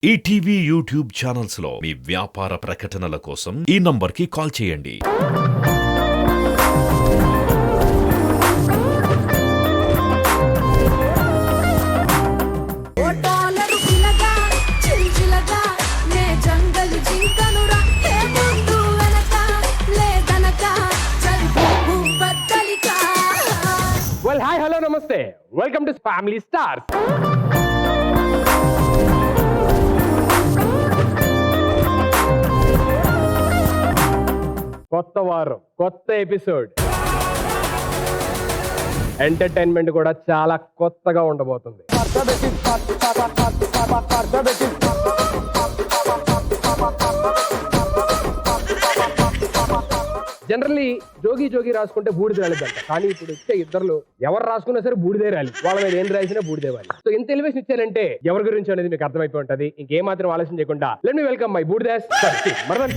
ETV YouTube channels లో మీ వ్యాపార ప్రకటనల కోసం ఈ నంబర్కి కాల్ చేయండి. Well, hi, hello, namaste. Welcome to Family Stars. కొత్త వారం, కొత్త ఎపిసోడ్. ఎంటర్టైన్మెంట్ కూడా చాలా కొత్తగా ఉండబోతుంది. జనరల్లీ జోగి జోగి రాసుకుంటే బూడిద రాలేదంట, కానీ ఇప్పుడు ఇచ్చే ఇద్దరు ఎవరు రాసుకున్నా సరే బూడిదే రాలి, వాళ్ళ మీద ఏం రాసినా బూడిదే వాలి. సో ఎంత ఎలివేషన్ ఇచ్చానంటే ఎవరి గురించి అనేది మీకు అర్థమైపోయి ఉంటది. ఇంకేమాత్రం ఆలోచన చేయకుండా లెట్ మీ వెల్కమ్ మై బూడిదాస్ మరదన్.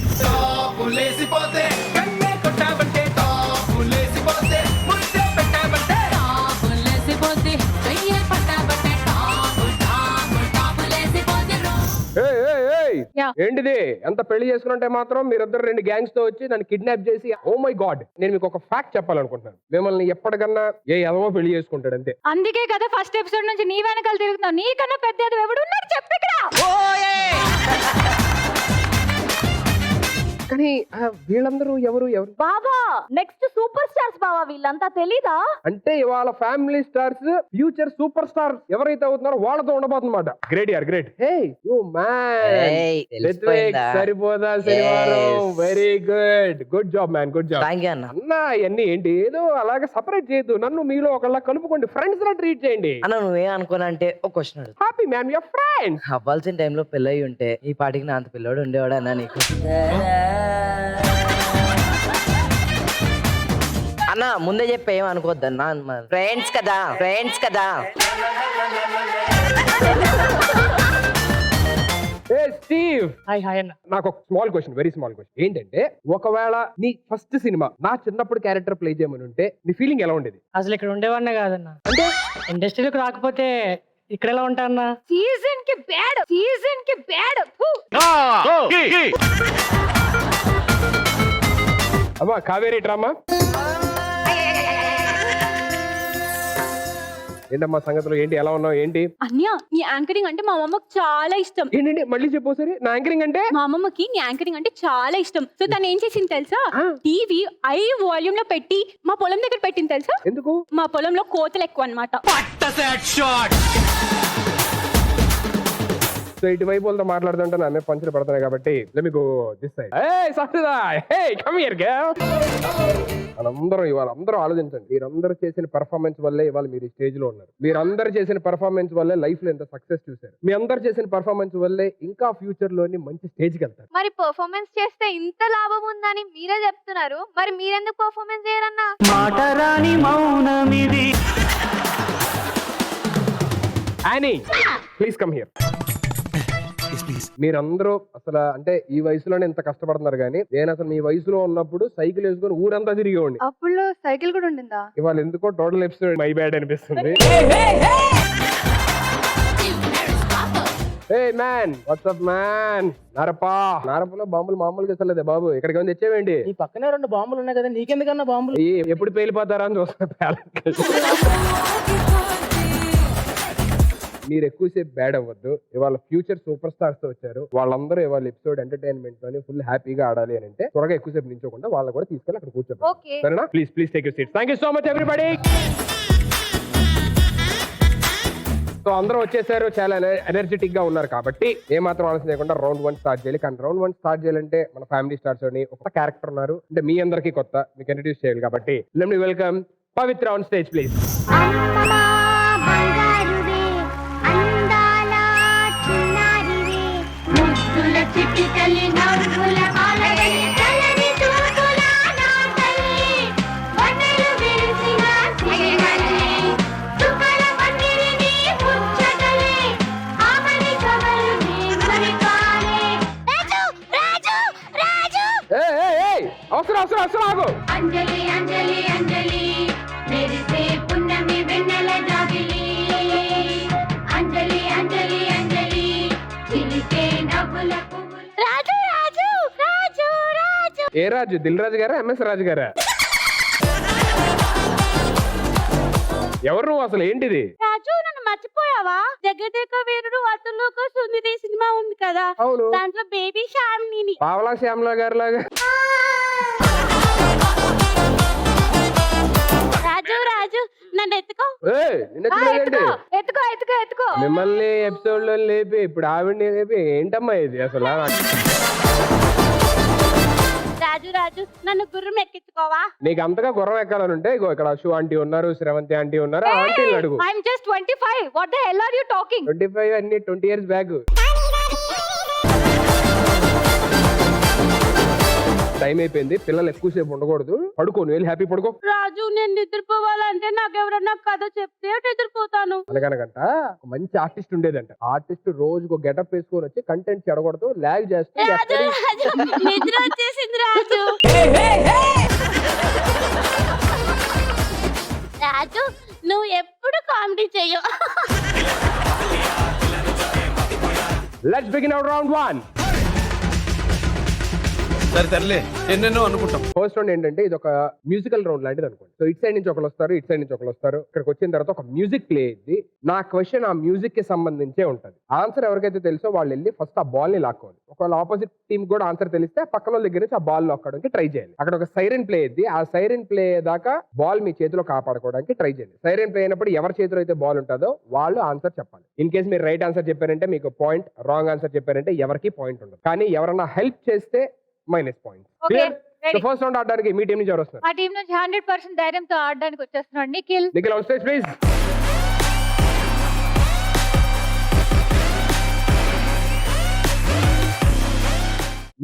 ఏంటిది ఎంత పెళ్లి చేసుకుంటే మాత్రం మీరిద్దరు రెండు గ్యాంగ్స్ తో వచ్చి నన్ను కిడ్నాప్ చేసి, ఓ మై గాడ్, నేను మీకు ఒక ఫ్యాక్ట్ చెప్పాలనుకుంటున్నాను. మిమ్మల్ని ఎప్పటికన్నా ఏ ఎదవో పెళ్లి చేసుకుంటాడు అంతే. అందుకే కదా ఫస్ట్ ఎపిసోడ్ నుంచి నీ వెనకాల తిరుగుతున్నావు. నీకన్నా పెద్ద ఎదవ ఎవడు ఉన్నాడు చెప్పు ఇక్కడ. కానీ వీళ్ళందరూ ఎవరు ఎవరు బాబా నెక్స్ట్ సూపర్ స్టార్స్ బాబా, వీళ్ళంతా తెలీదా? అంటే ఇవాళ family stars future super star ఎవరైతే అవుతున్నారో వాళ్ళతో ఉండబోతున్నమాట. గ్రేట్ యార్ గ్రేట్. హే యు మ్యాన్, సరిపోదా శనివారం. Very good, good job man, good job అన్న. ఇవన్నీ ఏంటి ఏదో అలాగే సపరేట్ చేయొద్దు, నన్ను మీలో ఒకళ్ళ కలుపుకోండి, ఫ్రెండ్స్ లా ట్రీట్ చేయండి అన్న. నువ్వే అనుకోనంటే ఒక క్వశ్చన్ అడుగు. Happy man, your friend. అవ్వాల్సిన టైంలో పెళ్ళయి ఉంటే ఈ పాటికి నా అంత పిల్లోడు ఉండేవాడు అన్న నీకు. అన్న ముందే చెప్పి ఏమనుకోవద్దన్నా, ఫ్రెండ్స్ కదా, ఫ్రెండ్స్ కదా. స్టీవ్, నాకు ఒక small question, very small question. ఏంటంటే ఒకవేళ నీ ఫస్ట్ సినిమా నా చిన్నప్పుడు క్యారెక్టర్ ప్లే చేయమని ఉంటే నీ ఫీలింగ్ ఎలా ఉండేది? అసలు ఇక్కడ ఉండేవాడినే కాదన్న. అంటే ఇండస్ట్రీలోకి రాకపోతే ఇక్కడ ఎలా ఉంటా అన్న? సీజన్ కి బ్యాడ్, సీజన్ కి బ్యాడ్. అమ్మా కావేరీ డ్రామా ఏంటమ్మా సంగతులు? ఏంటి ఎలా ఉన్నావు? ఏంటి అన్య, నీ యాంకరింగ్ అంటే మా అమ్మకి చాలా ఇష్టం. ఏంటంటే మళ్ళీ చెప్పు సరే. నా యాంకరింగ్ అంటే మా అమ్మమ్మకి నీ యాంకరింగ్ అంటే చాలా ఇష్టం. సో తను ఏం చేసింది తెలుసా? టీవీ 5 వాల్యూమ్ లో పెట్టి మా పొలం దగ్గర పెట్టింది తెలుసా? ఎందుకు? మా పొలంలో కోతలు ఎక్కువ అన్నమాట. సో ఇటువైపు వాళ్ళతో మాట్లాడుతుంటే నా మీద పంచులు పడుతున్నాయి కాబట్టి let me go this side. Hey Satrida, hey come here girl. మనందరం ఇవాళ అందరూ ఆలోచించండి. మీరందరూ చేసిన పెర్ఫార్మెన్స్ వల్లే ఇవాళ మీరు స్టేజ్ లో ఉన్నారు. మీరందరూ చేసిన పెర్ఫార్మెన్స్ వల్లే లైఫ్ లో ఎంత సక్సెస్ చూసారు. మీ అందరు చేసిన పెర్ఫార్మెన్స్ వల్లే ఇంకా ఫ్యూచర్ లోని మంచి స్టేజ్ కి వెళ్తారు. మరి పెర్ఫార్మెన్స్ చేస్తే ఇంత లాభం ఉందని మీరే చెప్తున్నారు, మరి మీరెందుకు performance చేయరన్నా? మాటరాని మౌనమిది. Annie, please come here. మీరందరూ అసలు అంటే ఈ వయసులోనే ఎంత కష్టపడుతున్నారు, కానీ నేను అసలు మీ వయసులో ఉన్నప్పుడు సైకిల్ వేసుకొని ఊరంతా తిరిగేవాడిని. అప్పుడు సైకిల్ కూడా ఉండిందా? ఇవాళ ఎందుకో టోటల్ ఎపిసోడ్ మై బ్యాడ్ అనిపిస్తుంది. Hey man, what's up man? నారపలో బాంబులు మామూలుగా అసలేదే బాబు, ఇక్కడికి ఏమైనా తెచ్చేవేంటి? ఈ పక్కనే 2 బాంబులు ఉన్నాయి కదా, నీకెందుకన్నా బాంబులు? ఎప్పుడు పేలిపోతారా అని చూస్తున్నా. మీరు ఎక్కువసేపు బ్యాడ్ అవ్వద్దు. ఇవాళ ఫ్యూచర్ సూపర్ స్టార్స్ తో వచ్చారు. వాళ్ళందరూ ఇవాళ ఎపిసోడ్ ఎంటర్టైన్మెంట్ తోని ఫుల్ హ్యాపీగా ఆడాలి అని అంటే త్వరగా ఎక్కువసేపు నించోకుండా వాళ్ళని కూడా తీసుకెళ్ళి అక్కడ కూర్చోండి, సరేనా? Please please take your seats. Thank you so much everybody. So అందరూ వచ్చేసారు, చాలా ఎనర్జెటిక్ గా ఉన్నారు కాబట్టి ఏమాత్రం ఆలోచన లేకుండా రౌండ్ 1 స్టార్ట్ చేయాలి. కానీ రౌండ్ 1 స్టార్ట్ చేయాలంటే మన ఫ్యామిలీ స్టార్స్ అని ఒక క్యారెక్టర్ ఉన్నారు, అంటే మీ అందరికీ కొత్త, మీకు ఇంట్రడ్యూస్ చేయాలి. కాబట్టి let me welcome Pavitra on stage please. అవసరం ఆగు. అంజలి అంజలి అంజలి మెరిసే పున్నమి వెన్నెల జాబిలి, అంజలి అంజలి అంజలి చిలికే రంగుల పువ్వుల రాజు రాజు రాజు రాజు. ఏ రాజు? దిల్ రాజు గారా, ఎంఎస్ రాజు గారా? ఎవరు నువ్వు అసలు? ఏంటిది? రాజు నన్ను మర్చిపోయావా? జగదేక వీరుడు అతలోక సుందరి సినిమా ఉంది కదా, అవును. దాంట్లో బేబీ శామ్ని. పావలా శ్యామలా గారు లాగా. రాజు రాజు నన్ను ఎత్తుకో. ఏయ్, నిన్న ఎత్తుకునేదేంటి? ఎత్తుకో ఎత్తుకో ఎత్తుకో. మిమ్మల్ని ఎపిసోడ్ లో లేపి ఇప్పుడు ఆవిడ్ని లేపి ఏంటమ్మా ఇది అసలు? రాజు రాజు నన్ను గుర్రం ఎక్కించుకోవా? నీకు అంతగా గుర్రం ఎక్కాలని ఉంటే ఇగో ఇక్కడ అశు ఆంటీ ఉన్నారు, శ్రవంతి ఆంటీ ఉన్నారు, ఆ ఆంటీని అడుగు. I'm just 25. What the hell are you talking? 25 అన్ని 20 years బ్యాక్. టైం అయిపోయింది, పిల్లలు ఎక్కువసేపు ఉండకూడదు. పడుకో, నువ్వు వెళ్ళి హ్యాపీ పడుకో. రాజు నేను నిద్రపోవాలంటే నాకు ఎవరన్నా కథ చెప్తే నిద్రపోతాను. అనగనగంట ఒక మంచి ఆర్టిస్ట్ ఉండేదంట. ఆర్టిస్ట్ రోజుకు గెటప్ వేసుకొని వచ్చి కంటెంట్ చెడగొడుతూ లాగ్ చేస్తూ రాజు రాజు నిద్ర వచ్చేసింది రాజు. రాజు నువ్వు ఎప్పుడు కామెడీ చెయ్యు. Let's begin our round 1. సరే తరలే, ఎన్నెన్నో అనుకుంటాం. ఫస్ట్ రౌండ్ ఏంటంటే ఇది ఒక మ్యూజికల్ రౌండ్ లాంటిది అనుకోండి. సో ఇట్ సైడ్ నుంచి ఒకరు వస్తారు, ఇట్ సైడ్ నుంచి ఒకరు వస్తారు. ఇక్కడికి వచ్చిన తర్వాత ఒక మ్యూజిక్ ప్లే అయ్యింది. నా క్వశ్చన్ ఆ మ్యూజిక్ కి సంబంధించే ఉంటుంది. ఆన్సర్ ఎవరికైతే తెలుసో వాళ్ళు వెళ్ళి ఫస్ట్ ఆ బాల్ ని లాక్కోవాలి. ఒకవేళ ఆపోజిట్ టీమ్ కూడా ఆన్సర్ తెలిస్తే పక్కన వాళ్ళ దగ్గర నుంచి ఆ బాల్ లాక్కోవడానికి ట్రై చేయాలి. అక్కడ ఒక సైరన్ ప్లే అయ్యింది. ఆ సైరన్ ప్లే దాకా బాల్ మీ చేతిలో కాపాడుకోవడానికి ట్రై చేయండి. సైరన్ ప్లే అయినప్పుడు ఎవరి చేతిలో అయితే బాల్ ఉంటుందో వాళ్ళు ఆన్సర్ చెప్పాలి. ఇన్ కేసు మీరు రైట్ ఆన్సర్ చెప్పారంటే మీకు పాయింట్, రాంగ్ ఆన్సర్ చెప్పారంటే ఎవరికి పాయింట్ ఉండదు. కానీ ఎవరన్నా హెల్ప్ చేస్తే minus point. Okay, ready. First round ఆడడానికి మీ టీం నుంచి ఎవరు వస్తారు? మా టీం నుంచి 100% ధైర్యంతో ఆడడానికి వచ్చేస్తున్నాడు Nikhil. Nikhil on stage please.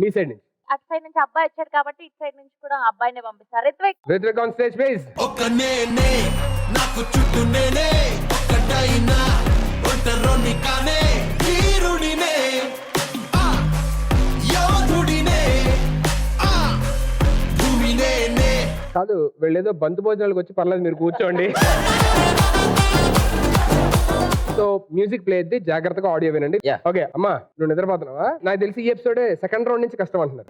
మీ సైడ్ నుంచి అటు సైడ్ నుంచి అబ్బాయి వచ్చాడు కాబట్టి ఇటు సైడ్ నుంచి కూడా అబ్బాయిని పంపిస్తారు. Ritvik. Ritvik on stage please. ఒక్క నేనే నాకు చుట్టూ నేనే ఒక్కటైనా ఒంటరోని కానే వీరుడినే యోధుడినే భూమినే. కాదు, వీళ్ళేదో బంతు భోజనాలకు వచ్చి పర్లేదు మీరు కూర్చోండి. సో మ్యూజిక్ ప్లే అయితే జాగ్రత్తగా ఆడియో వినండి. Yeah. ఓకే అమ్మా, నువ్వు నిద్రపోతున్నావా? నాకు తెలిసి ఈ ఎపిసోడ్ సెకండ్ రౌండ్ నుంచి కష్టం అంటున్నారు.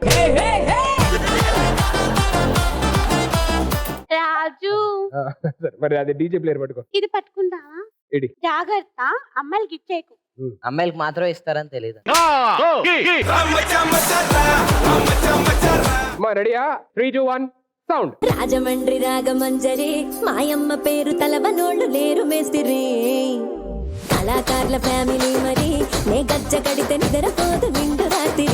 రాజు సరే, మరి అది డీజే ప్లేయర్ పట్టుకో. ఇది పట్టుకుంటావా? ఇడి జాగ్రత్త, అమ్మాయిలకి ఇచ్చేకు. అమ్మాయిలకు మాత్రమే ఇస్తారని తెలియదు. అమ్మా రెడీయా? 3, 2, 1 సౌండ్. రాజమండ్రి రాగమంజరి మాయమ్మ పేరు తలవనోళ్ళు లేరు మేస్తిరి కళాకారుల ఫ్యామిలీ మరి నే గజ్జ కడితే నిద్రపోదు నిండు రాత్రి.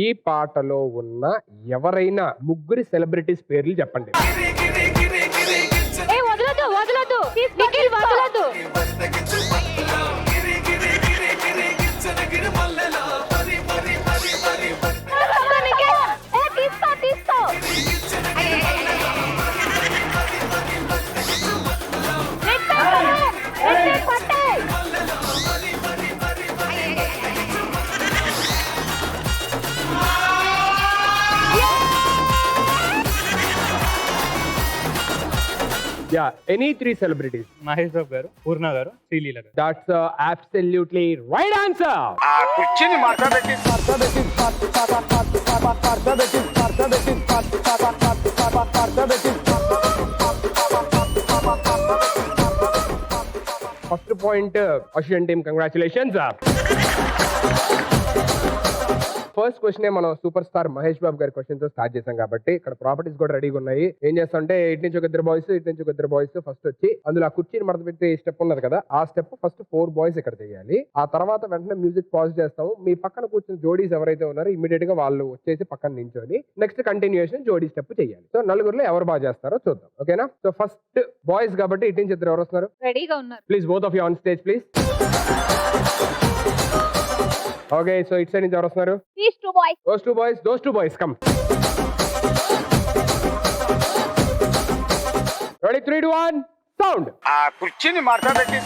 ఈ పాటలో ఉన్న ఎవరైనా ముగ్గురు సెలబ్రిటీస్ పేర్లు చెప్పండి. ఏ వదలదు వదలదు నిఖిల్ వదలదు. నిఖిల్, ఏ తీసుకో తీసుకో. రిత్విక్ పట్టే. Yeah, any 3 celebrities. Mahesh Babu గారు, పూర్ణ గారు, శ్రీలీల గారు. That's absolutely right answer. First point Ashwin team, congratulations. First question మనం సూపర్ స్టార్ మహేష్ బాబు గారి క్వశ్చన్ తో స్టార్ట్ చేసాం కాబట్టి ఇక్కడ ప్రాపర్టీస్ కూడా రెడీగా ఉన్నాయి. ఏం చేస్తామంటే ఇటు నుంచి ఒక ఇద్దరు బాయ్స్, ఇటు నుంచి ఒక ఇద్దరు బాయ్స్ ఫస్ట్ వచ్చి అందులో ఆ కుర్చీని మడత పెట్టే స్టెప్ ఉన్నది కదా, ఆ స్టెప్ ఫస్ట్ 4 బాయ్స్ ఇక్కడ చేయాలి. ఆ తర్వాత వెంటనే మ్యూజిక్ పాజ్ చేస్తాము. మీ పక్కన కూర్చున్న జోడీస్ ఎవరైతే ఉన్నారో ఇమీడియట్ గా వాళ్ళు వచ్చేసి పక్కన నించొని నెక్స్ట్ కంటిన్యూషన్ జోడీ స్టెప్ చేయాలి. సో నలుగురులో ఎవరు బాగా చేస్తారో చూద్దాం. ఓకేనా? సో ఫస్ట్ బాయ్స్ కాబట్టి ఇటు నుంచి ఇద్దరు ఎవరు వస్తున్నారు? రెడీగా ఉన్నారు. Please both of you on stage please. Okay, so ఇటు సైడ్ నుంచి ఎవరు వస్తున్నారు? These two boys. Those two boys, come. Ready, 3, 2, 1, sound. కుర్చీని మార్చబెట్టి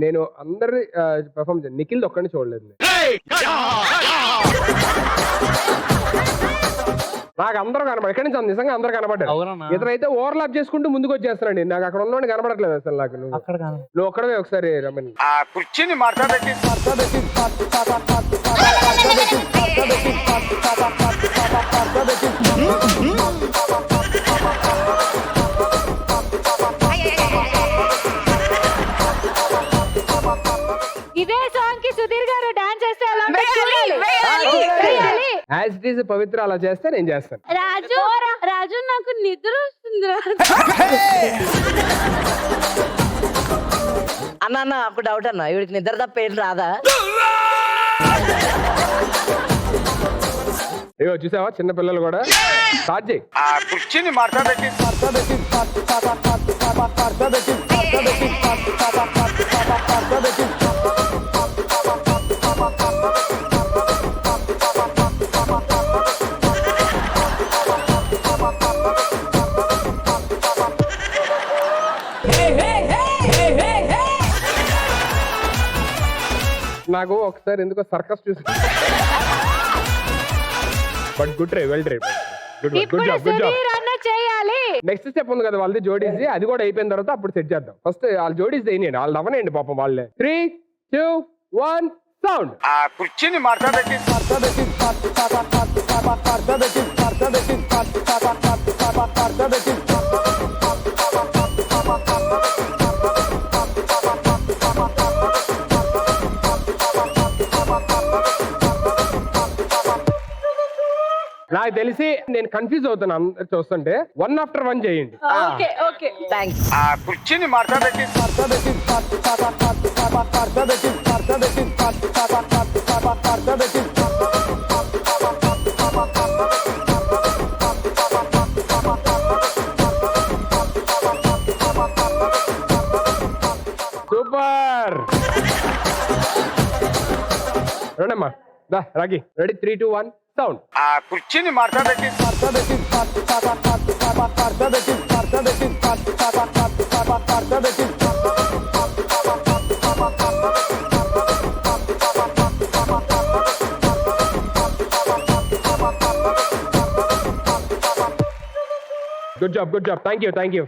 నేను అందరి పెర్ఫార్మెన్స్ నిఖిల్ ఒక్కడిని చూడలేదు నేను. నాకు అందరూ కనబడి ఎక్కడి నుంచి నిజంగా అందరూ కనబడ్డారు. అవునన్నా ఇతరైతే ఓవర్లాప్ చేసుకుంటూ ముందుకు వచ్చేస్తున్నాడు. నాకు అక్కడ ఉన్నోడిని కనబడట్లేదు అసలు. నాకు అక్కడ కాదు. నువ్వు ఒక్కడవే ఒకసారి రమ్మని. ఆ కుర్చీని మార్చబెట్టి ఇదే సాంగ్ కి సుధీర్ గారు డాన్స్ చేస్తే ఎలా ఉంటుందో చూడాలి. యాజ్ ఇట్ ఈస్ పవిత్ర అలా చేస్తే నేను చేస్తాను. రాజు రాజు నాకు నిద్ర వస్తుంది రాజు. అన్న ఒక డౌట్ అన్న, వీడికి నిద్ర తప్ప ఏం రాదా? ఏవో చూసావా చిన్న పిల్లలు కూడా స్టార్ట్ చేయి. ఆ కుర్చీని మార్చబెట్టి నాకు ఒకసారి ఎందుకో సర్కస్ చూసి but good try, well try, good ఇప్పుడు జాబ్, గుడ్ జాబ్. సుధీర్ అన్న చేయాలి. నెక్స్ట్ స్టెప్ ఉంది కదా వాళ్ళది జోడీస్, అది కూడా అయిపోయిన తర్వాత అప్పుడు సెట్ చేద్దాం. ఫస్ట్ వాళ్ళు జోడీస్ వేయండి, వాళ్ళు నవ్వనండి పాపం వాళ్ళే. 3, 2, 1 సౌండ్. ఆ కుర్చీని మార్చబెట్టి నాకు తెలిసి నేను కన్ఫ్యూజ్ అవుతాను అందరు చూస్తుంటే. 1 after 1 చేయండి. Okay okay thanks. ఆ కుర్చీని మార్చబెట్టి సూపర్. రండమ్మా, దా రాగి. Ready 3, 2, 1 sound. ఆ కుర్చీని మార్చబెట్టి good job, good job. Thank you, thank you.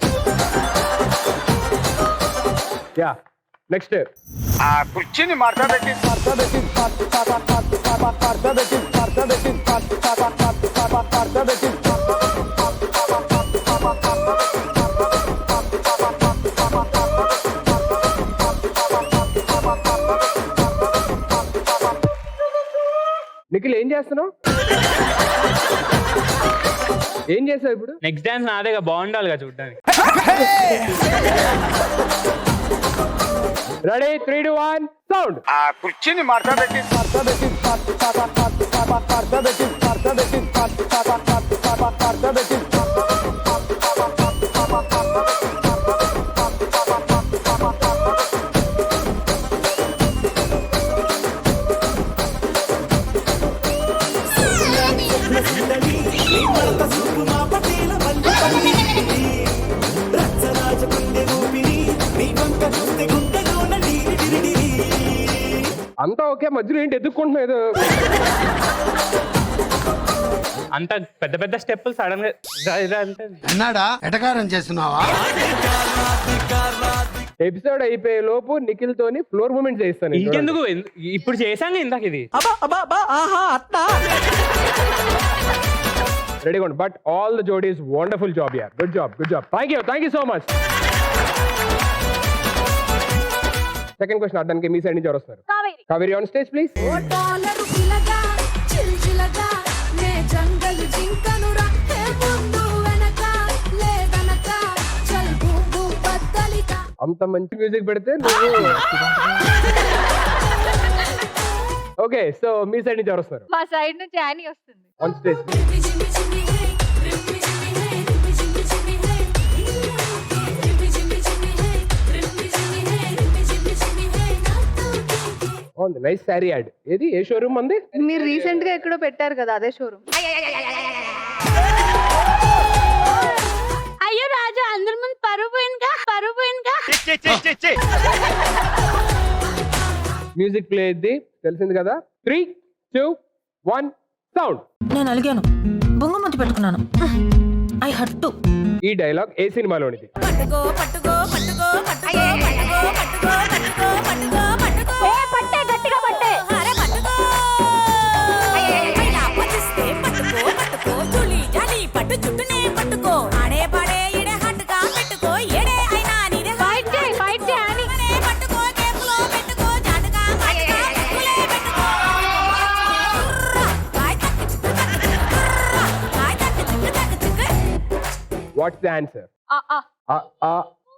Yeah next. ఆ కుర్చీని మార్చబెట్టి నిఖిల్ ఏం చేస్తున్నావు? ఏం చేసావు ఇప్పుడు? నెక్స్ట్ డాన్స్ నాదేగా, బాగుండాలిగా చూడ్డానికి. Ready 3, 2, 1 sound. ఆ కుర్చీని మార్చబెట్టి అంతా ఓకే, మధ్యలో ఏంటి ఎదుర్కొంటున్నావు ఏదో? అంత పెద్ద పెద్ద స్టెప్పులు సడన్ గా ఇలా అంటే అన్నాడా ఎటకారం చేస్తున్నావా? ఎపిసోడ్ అయిపోయే లోపు నిఖిల్ తోని ఫ్లోర్ మూమెంట్ చేయిస్తాను. ఇంకెందుకు ఇప్పుడు చేశాను ఇందాక ఇది. రెడీ కొండి. But all the jodis wonderful job యార్. Good job, good job. Thank you so much. Second question అడ్డానికి మీ సైడ్ నుంచి ఎవరు వస్తున్నారు? Kaveri on stage please. అంత మంచి మ్యూజిక్ పెడితే నువ్వు. ఓకే, సో మీ సైడ్ నుంచి ఎవరు వస్తారు? మా సైడ్ నుంచి యానీ వస్తుంది. On stage. Nice sari add. ఏది ఏ షోరూమ్ అంది? మీరు రీసెంట్ గా ఎక్కడో పెట్టారు కదా, అదే షోరూమ్. అయ్యో రాజు అందరి ముందు పరువు పోయిందిగా. మ్యూజిక్ ప్లే అయింది, తెలిసింది కదా. 3, 2, 1 సౌండ్. నేను అలిగాను, బొంగమతి పెట్టుకున్నాను, ఐ హర్ట్ టు. ఈ డైలాగ్ ఏ సినిమాలోనిది? పట్టుకో పట్టుకో పట్టుకో పట్టుకో పట్టుకో పట్టుకో పట్టుకో పట్టుకో పట్టుకో పట్టే గట్టిగా పట్టే. అరే పట్టుకో అయినా పచ్చిస్తే పట్టుకో పట్టుకో చులి జాలి పట్టు చుట్టూనే పట్టుకో ఆడే పాడే ఇడే హట్టుగా పెట్టుకో ఏడే అయినా నీదే ఫైట్ చేయి అని. పట్టుకో కేకులో పెట్టుకో జాటుగా మాటుగా ముక్కులే పెట్టుకో కాయ్ తక్కి చిక్కు తక్కి కాయ్ తక్కి చిక్కు తక్కి చిక్కు. What's the answer?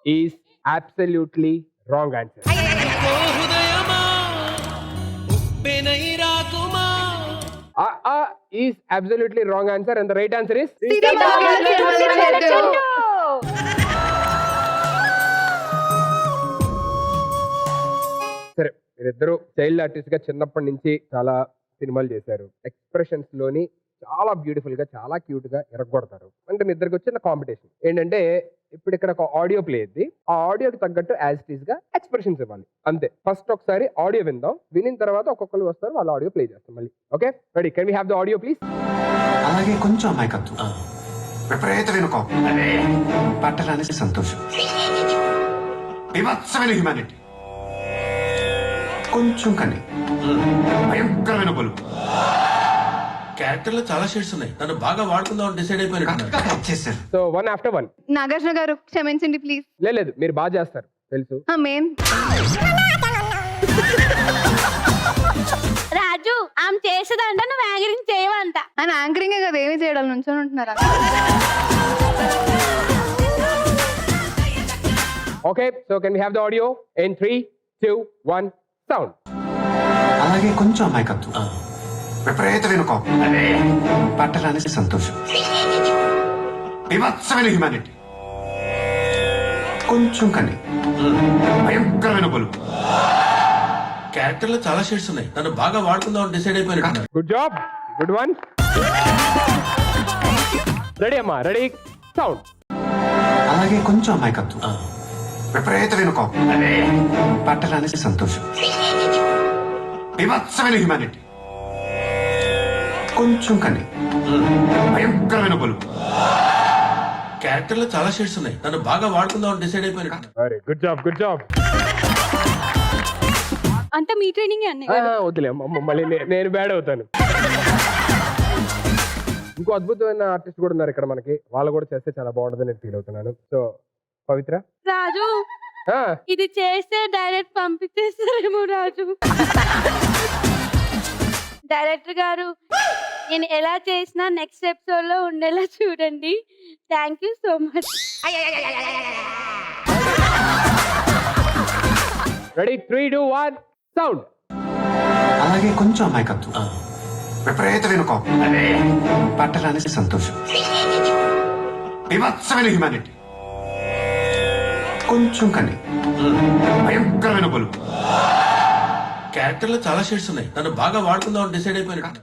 Is absolutely wrong answer. Is absolutely wrong answer and the right answer is సరే. మీరిద్దరు చైల్డ్ ఆర్టిస్ట్ గా చిన్నప్పటి నుంచి చాలా సినిమాలు చేశారు. ఎక్స్ప్రెషన్స్ లోని చాలా బ్యూటిఫుల్ గా, చాలా క్యూట్ గా ఎరగొడతారు. అంటే మీ ఇద్దరికి వచ్చిన కాంపిటీషన్ ఏంటంటే, ఇప్పుడు ఇక్కడ ఒక ఆడియో ప్లే అయింది, ఆ ఆడియోకి తగ్గట్టు యాజ్ ఇట్ ఈస్ గా ఎక్స్ప్రెషన్స్ ఇవ్వాలి అంతే. ఫస్ట్ ఒకసారి ఆడియో విందాం, వినిన తర్వాత ఒక్కొక్కరు వస్తారు, వాళ్ళ ఆడియో ప్లే చేస్తాం మళ్ళీ. Okay, ready? Can we have the audio please? అలాగే కొంచెం అమాయకత్వం, విపరీతమైన కోపం, పట్టరాని సంతోషం, వివత్సమైన హ్యుమానిటీ, కొంచెం కని, భయంకరమైన బలుపు. క్యారెక్టర్ లో చాలా షేడ్స్ ఉన్నాయి, నన్ను బాగా వాడుకుందాం డిసైడ్ అయిపోయినట్టు చేశారు. So 1 after 1. నాగార్జున గారు క్షమించండి ప్లీజ్. లేదు, మీరు బాగా చేస్తారు తెలుసు. మేం రాజు ఆమె చేసేదంట, నువ్వు యాంకరింగ్ చేయవంట. ఆయన యాంకరింగే కదా, ఏమి చేయడం నుంచొని ఉంటున్నారా? Okay, so can we have the audio in 3, 2, 1 sound. అలాగే కొంచెం అమాయకత్వం, విపరీతమైన కోపం, పట్టరాని సంతోషం, వివత్సమైన హ్యుమానిటీ, కొంచెం కని, భయంకరమైన బలుపు. క్యారెక్టర్ లో చాలా షేడ్స్ ఉన్నాయి, నన్ను బాగా వాడుకుందాం డిసైడ్ అయిపోయినట్టు good job, good one. Ready అమ్మా, రెడీ సౌండ్. అలాగే కొంచెం అమాయకత్వం, విపరీతమైన కోపం, పట్టరాని సంతోషం, వివత్సమైన హ్యుమానిటీ, కొంచెం కని, భయంకరమైన బలుపు. క్యారెక్టర్ లో చాలా షేడ్స్ ఉన్నాయి, నన్ను బాగా వాడుకుందాం డిసైడ్ అయిపోయినట్టు very good job, good job. అంత మీ ట్రైనింగ్ అన్నయ్య. వద్దులే అమ్మ, మళ్ళీ నేను బ్యాడ్ అవుతాను. ఇంకో అద్భుతమైన ఆర్టిస్ట్ కూడా ఉన్నారు ఇక్కడ మనకి, వాళ్ళు కూడా చేస్తే చాలా బాగుంటుందని నేను ఫీల్ అవుతున్నాను. సో పవిత్ర. రాజు ఇది చేస్తే డైరెక్ట్ పంపించేస్తారేమో రాజు. డైరెక్టర్ గారు, నేను ఎలా చేసినా నెక్స్ట్ ఎపిసోడ్ లో ఉండేలా చూడండి. Thank you so much. Ready? 3, 2, 1 sound. అలాగే కొంచెం అమాయకత్వం, విపరీతమైన కోపం, పట్టరాని సంతోషం, వివత్సమైన హ్యుమానిటీ, కొంచెం కని, భయంకరమైన బలుపు. క్యారెక్టర్ లో చాలా షేడ్స్ ఉన్నాయి, నన్ను బాగా వాడుకుందాం డిసైడ్ అయిపోయినట్టు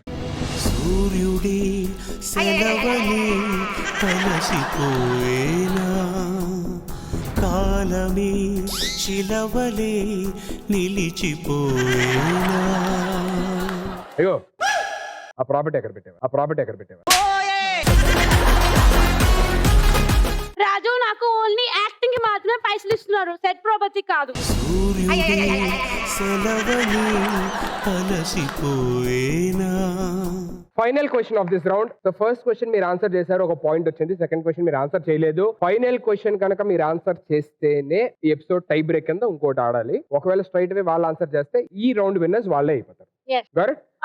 సూర్యుడి సెలవని కలసిపోయేనా, కాలమే శిలవలే నిలిచిపోయేనా. అయ్యో, ఆ ప్రాపర్టీ ఎక్కడ పెట్టావా? రాజు నాకు ఓన్లీ యాక్టింగ్ కి మాత్రమే పైసలు ఇస్తున్నారు, సెట్ ప్రాపర్టీ కాదు. సూర్యుడి సెలవని కలసిపోయేనా. Final question of this round. So first question మీరు ఆన్సర్ చేశారు, ఒక పాయింట్ వచ్చింది. సెకండ్ క్వశ్చన్ మీరు ఆన్సర్ చేయలేదు. ఫైనల్ క్వశ్చన్ కనుక మీరు ఆన్సర్ చేస్తేనే ఈ ఎపిసోడ్ టై బ్రేక్ కింద ఇంకోటి ఆడాలి. ఒకవేళ స్ట్రైట్ అవే వాళ్ళు ఆన్సర్ చేస్తే ఈ రౌండ్ విన్నర్స్ వాళ్ళే అయిపోతారు.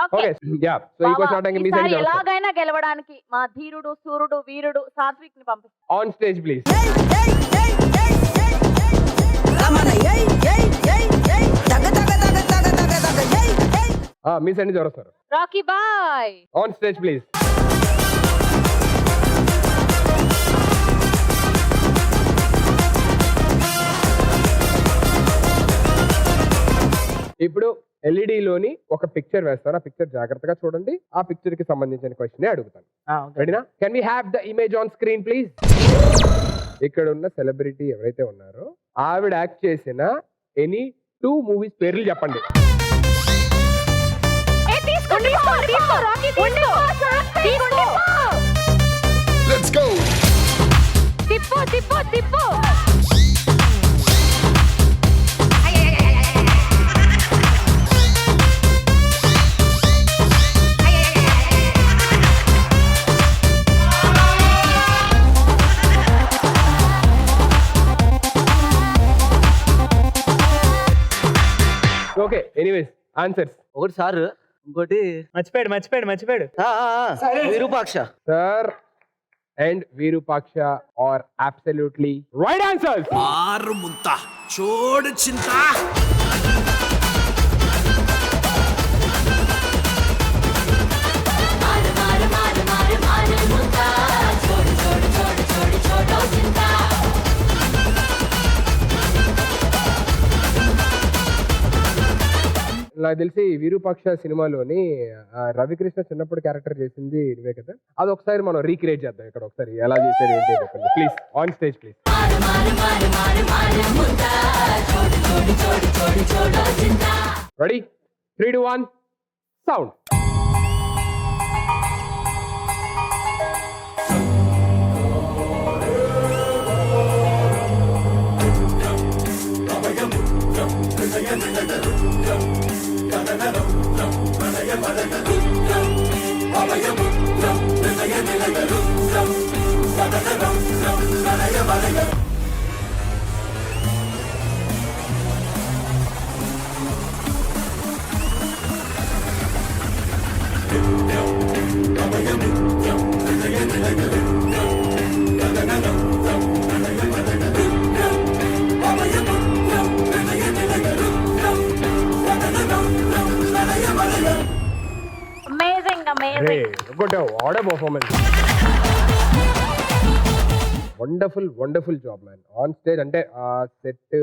Okay, yeah. సో ఈ క్వశ్చన్ ఆడడానికి మీ సైడ్ ఎలాగైనా గెలవడానికి మా ధీరుడు, సూర్యుడు, వీరుడు సాత్విక్ ని పంపిస్తాం. On stage please. మీ సైడ్ నుంచి ఎవరు వస్తారు? Rocky boy. On stage please. ఇప్పుడు LED లోని ఒక పిక్చర్ వేస్తారు, ఆ పిక్చర్ జాగ్రత్తగా చూడండి. ఆ పిక్చర్ కి సంబంధించిన క్వశ్చన్ అడుగుతాను. రెడీనా? Can we have the image on screen please? ఇక్కడ ఉన్న సెలబ్రిటీ ఎవరైతే ఉన్నారో ఆవిడ యాక్ట్ చేసిన ఎనీ 2 మూవీస్ పేర్లు చెప్పండి. తిప్పు తిప్పు తిప్పు. Okay, anyways answers. ఒకటి సార్, ఇంకోటి మర్చిపోయాడు Virupaksha. Sir and Virupaksha are absolutely right answers. ఆరు ముంత చూడు చింత. నాకు తెలిసి విరూపాక్ష సినిమాలోని రవికృష్ణ చిన్నప్పుడు క్యారెక్టర్ చేసింది నువ్వే కదా. అది ఒకసారి మనం రీక్రియేట్ చేద్దాం ఇక్కడ. ఒకసారి ఎలా చేశారు ఏంటి చెప్పండి please. On stage please. Ready? 3, 2, 1 sound. What performance. Wonderful job man. On stage అంటే ఆ సెట్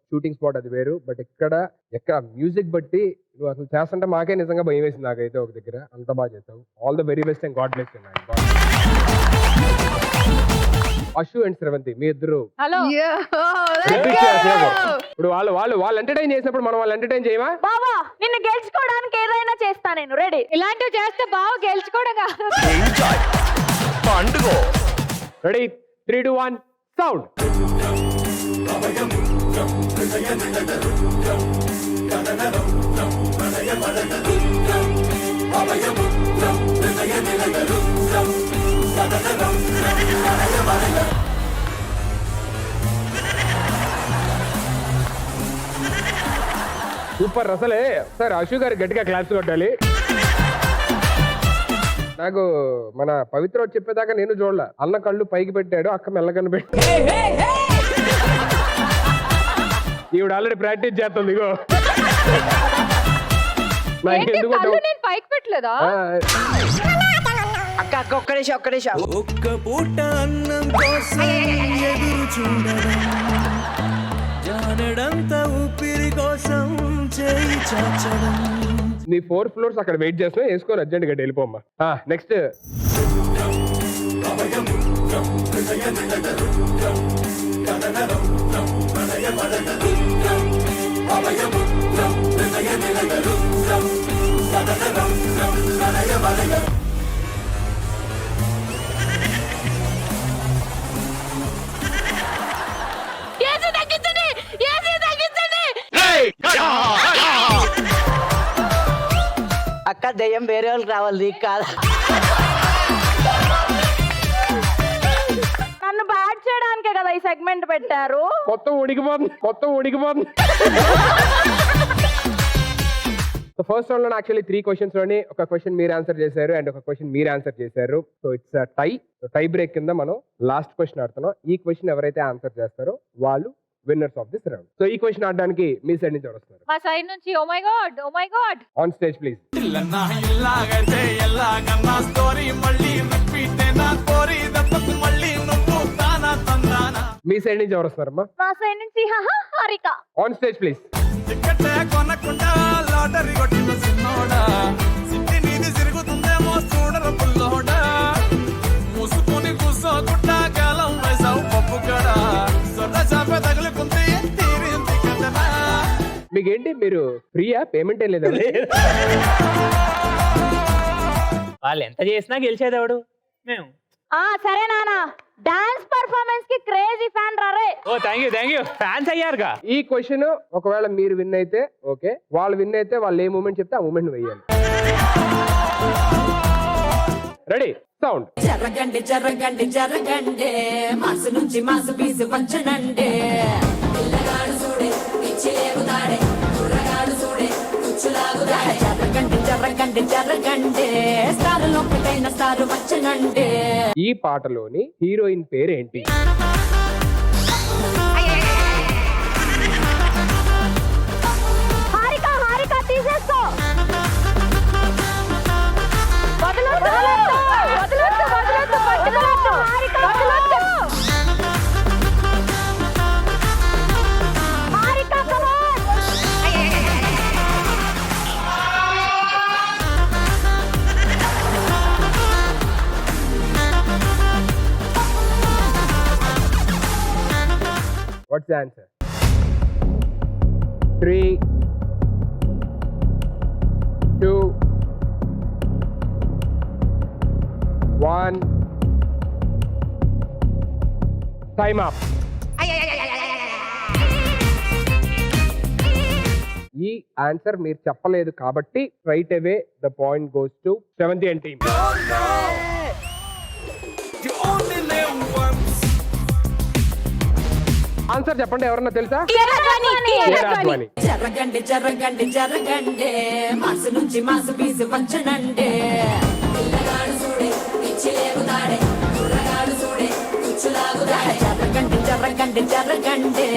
షూటింగ్ స్పాట్ అది వేరు, బట్ ఎక్కడ మ్యూజిక్ బట్టి నువ్వు అసలు చేస్తుంటే మాకే నిజంగా భయం వేసింది నాకైతే. ఒక దగ్గర అంత బాగా చేసావు. All the very best and god bless you man. Ashu and Sravanthi మీ ఇద్దరు హలో. ఇప్పుడు వాళ్ళు ఎంటర్టైన్ చేసినప్పుడు మనం వాళ్ళు ఎంటర్టైన్ చేయమా? బావా నిన్ను గెలుచుకోవడానికి ఏదైనా చేస్తా నేను. రెడీ? ఇలాంటివి చేస్తే బాగా గెలుచుకోవడం కాదు. రెడీ? 3, 2, 1 సౌండ్. సూపర్ అసలే. సార్ అశు గారు గట్టిగా క్లాప్స్ కొట్టాలి. నాకు మన పవిత్ర చెప్పేదాకా నేను చూడలే. అన్న కళ్ళు పైకి పెట్టాడు, అక్క మెల్లకన్ను పెట్టాడు. ఈవిడ ఆల్రెడీ ప్రాక్టీస్ చేస్తుంది. ఇగో నేను పైకి పెట్టలేదా? అక్క ఒక్క నిమిషం. ఒక్క పూట అన్నం కోసం ఎదురు చూడడం, జానడంత ఊపిరి కోసం చేయి చాచడం. నీ 4 floors అక్కడ వెయిట్ చేస్తున్నా. వేసుకొని అర్జెంట్ గా వెళ్ళిపోమ్మా. నెక్స్ట్ అక్క దయ్యం వేరే వాళ్ళకి రావాలి, నీకు కాదా? నన్ను బ్యాట్ చేయడానికే కదా ఈ సెగ్మెంట్ పెట్టారు. మొత్తం ఉడికిపోతుంది. ఫస్ట్ రౌండ్ లో యాక్చువల్లీ 3 questions లోని ఒక క్వశ్చన్ మీరు ఆన్సర్ చేశారు అండ్ ఒక క్వశ్చన్ మీరు ఆన్సర్ చేశారు. సో ఇట్స్ టై బ్రేక్ కింద మనం లాస్ట్ క్వశ్చన్ ఆడుతున్నాం. ఈ క్వశ్చన్ ఎవరైతే ఆన్సర్ చేస్తారో వాళ్ళు winners of this round. So ఈ క్వశ్చన్ ఆడడానికి మీ సైడ్ నుంచి ఎవరు వస్తారు? మా సైడ్ నుంచి. Oh my god. On stage please. మీ సైడ్ నుంచి ఎవరు వస్తారమ్మా? మా సైడ్ నుంచి హారిక. On stage please. మీకేంటి, మీరు ఫ్రీయా? పేమెంట్ ఏం లేదా? వాళ్ళు ఎంత చేసినా గెలిచేది ఎవడు? మేము. సరే నాన్న, డాన్స్ పర్ఫార్మెన్స్ కి క్రేజీ ఫ్యాన్ రారే. ఓ థ్యాంక్ యూ ఫ్యాన్స్ అయ్యారుగా. ఈ క్వశ్చన్ ఒకవేళ మీరు విన్ అయితే ఓకే, వాళ్ళు విన్ అయితే వాళ్ళు ఏ మూమెంట్ చెప్తే ఆ మూమెంట్ వేయాలి. Ready, sound. జరగండి జరగండి జరగండి, మాసు నుంచి మాసు పీసు పంచనండి. పిల్లగాడు చూడే పిచ్చి లేగుతాడే, కుర్రగాడు చూడే కుచ్చులాగుతాడే. జరగండి జరగండి జరగండి, స్టార్ లోపటైన స్టార్ వచ్చనండి. ఈ పాటలోని హీరోయిన్ పేరేంటి? హారిక, హారిక తీసేసుకో. వదలొద్దు, వదలొద్దు, వదలొద్దు, పట్టుకోవద్దు. హారిక, వదలొద్దు. Harika, come on. What's the answer? 3, 2, 1. Time up. ఈ ఆన్సర్ మీరు చెప్పలేదు కాబట్టి right away the point goes to 70 team. You only live once. Answer చెప్పండి, ఎవరన్నా తెలుసా? కీరవాణి. జరగండి జరగండి జరగండి, మాసు నుంచి మాసు పీసు పంచనండి. పిల్లగాడు చూడే పిచ్చి లేగుతాడే, కుర్రగాడు చూడే కుచ్చులాగుతాడే. జరగండి జరగండి జరగండి,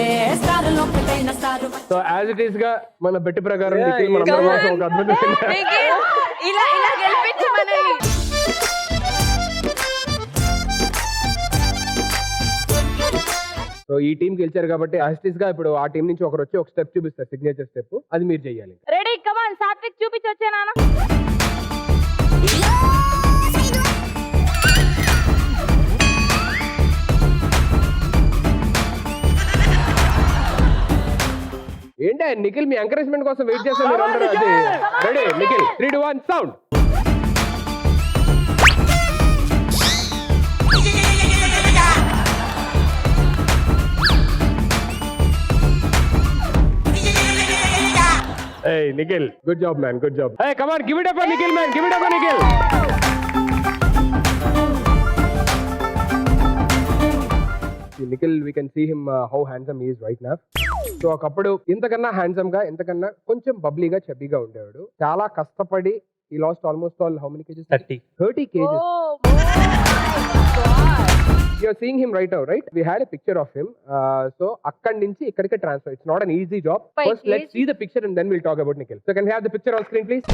స్టార్ లోపటైన star. So as it is గా మన బెట్టి ప్రకారం నిఖిల్ మనందరం కోసం ఒక అద్భుతం. ఇలా ఇలా గెలిపించమని. సో ఈ టీం గెలిచారు కాబట్టి యాజ్ ఇట్ ఈస్ గా ఇప్పుడు ఆ టీం నుంచి ఒకరు వచ్చి ఒక స్టెప్ చూపిస్తారు, సిగ్నేచర్ స్టెప్. అది మీరు చేయాలి. రెడీ, కమ్ ఆన్, సాత్విక్ చూపించొచ్చే నాన్న. ఏంటి నిఖిల్ మీ ఎంకరేజ్మెంట్ కోసం వెయిట్ చేస్తారు మీరు అందరూ. అది ready Nikhil, 3, 2, 1 sound. Hey Nikhil, good job man, good job. Hey come on, give it up for Nikhil man, give it up for Nikhil. See, Nikhil, we can see him how handsome he is right now. So ఒకప్పుడు ఇంతకన్నా handsome గా, ఇంతకన్నా కొంచెం బబ్లీగా చబ్బీగా ఉండేవాడు. చాలా కష్టపడి he lost almost all how many kgs? 30 kgs. You are seeing him right now, right? We had a picture of him. So akkadi nunchi ikkadike transfer. It's not an easy job. First let's see the picture and then we'll talk about Nikhil. So can we have the picture on screen please?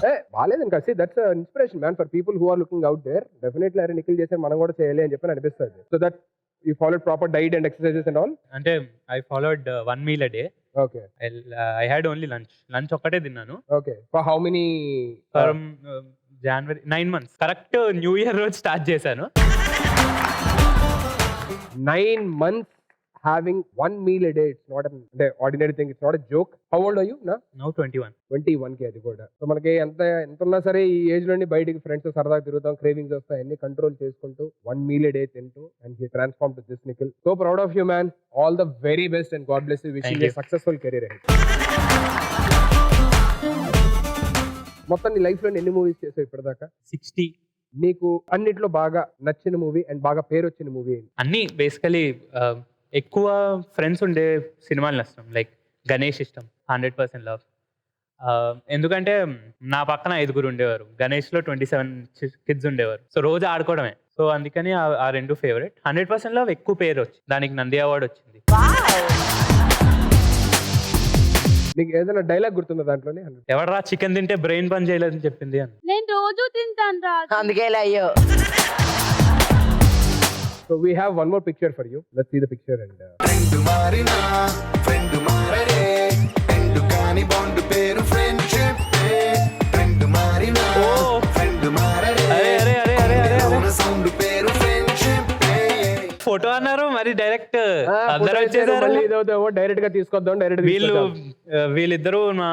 Hey, బాలేదండి. See, that's an inspiration man for people who are looking out there. Definitely అరే నిఖిల్ చేసారు మనం కూడా చేయాలి అని చెప్పి అనిపిస్తుంది. So that you followed proper diet and exercises and all? అంటే I followed 1 meal a day. Okay. I had only lunch ఒక్కటే తిన్నాను. Okay. For how many? From January 9 months. Correct new year రోజు స్టార్ట్ చేశాను. 9 months having 1 meal a day. It's not an ordinary thing. It's not a joke. How old are you now? Now 21. 21 కి అది కూడా. So మనకి ఎంత ఉన్నా సరే ఈ ఏజ్ లోని బయటికి ఫ్రెండ్స్ సరదాగా తిరుగుతాం, క్రేవింగ్స్ వస్తాయి, అన్ని కంట్రోల్ చేసుకుంటూ 1 meal a day తింటూ and he transform to this Nikhil. So proud of you man. All the very best and god bless you. Wishing you successful career ahead. మొత్తం నీ లైఫ్ లో ఎన్ని మూవీస్ చేసావు ఇప్పటిదాకా? 60. నీకు అన్నిట్లో బాగా నచ్చిన మూవీ అండ్ బాగా పేరు వచ్చిన మూవీ ఏంటి? అన్ని బేసికలీ ఎక్కువ ఫ్రెండ్స్ ఉండే సినిమాలు నష్టం. లైక్ గణేష్ ఇష్టం, 100% లవ్. ఎందుకంటే నా పక్కన 5 ఉండేవారు, గణేష్లో 27 కిడ్స్ ఉండేవారు. సో రోజు ఆడుకోవడమే. సో అందుకని ఆ 2 ఫేవరెట్. 100% లవ్ ఎక్కువ పేరు వచ్చి దానికి నంది అవార్డు వచ్చింది. నీకు ఏదైనా డైలాగ్ గుర్తుందా దాంట్లోనే? ఎవడరా చికెన్ తింటే బ్రెయిన్ పని చేయలేదని చెప్పింది అని. నేను రోజు తింటాను రా. అందుకే అయ్యో. So we have one more picture for you. Let's see the picture and Friend marina, friend marare, friend kani bond peru friendship. Friend marina, friend marare, అరే sound peru friendship. ఫోటో అన్నారు మరి డైరెక్ట్ అందరూ వచ్చేసారు. మళ్ళీ ఇదవుతామో direct గా తీసుకొద్దాం direct వీళ్ళిద్దరూ నా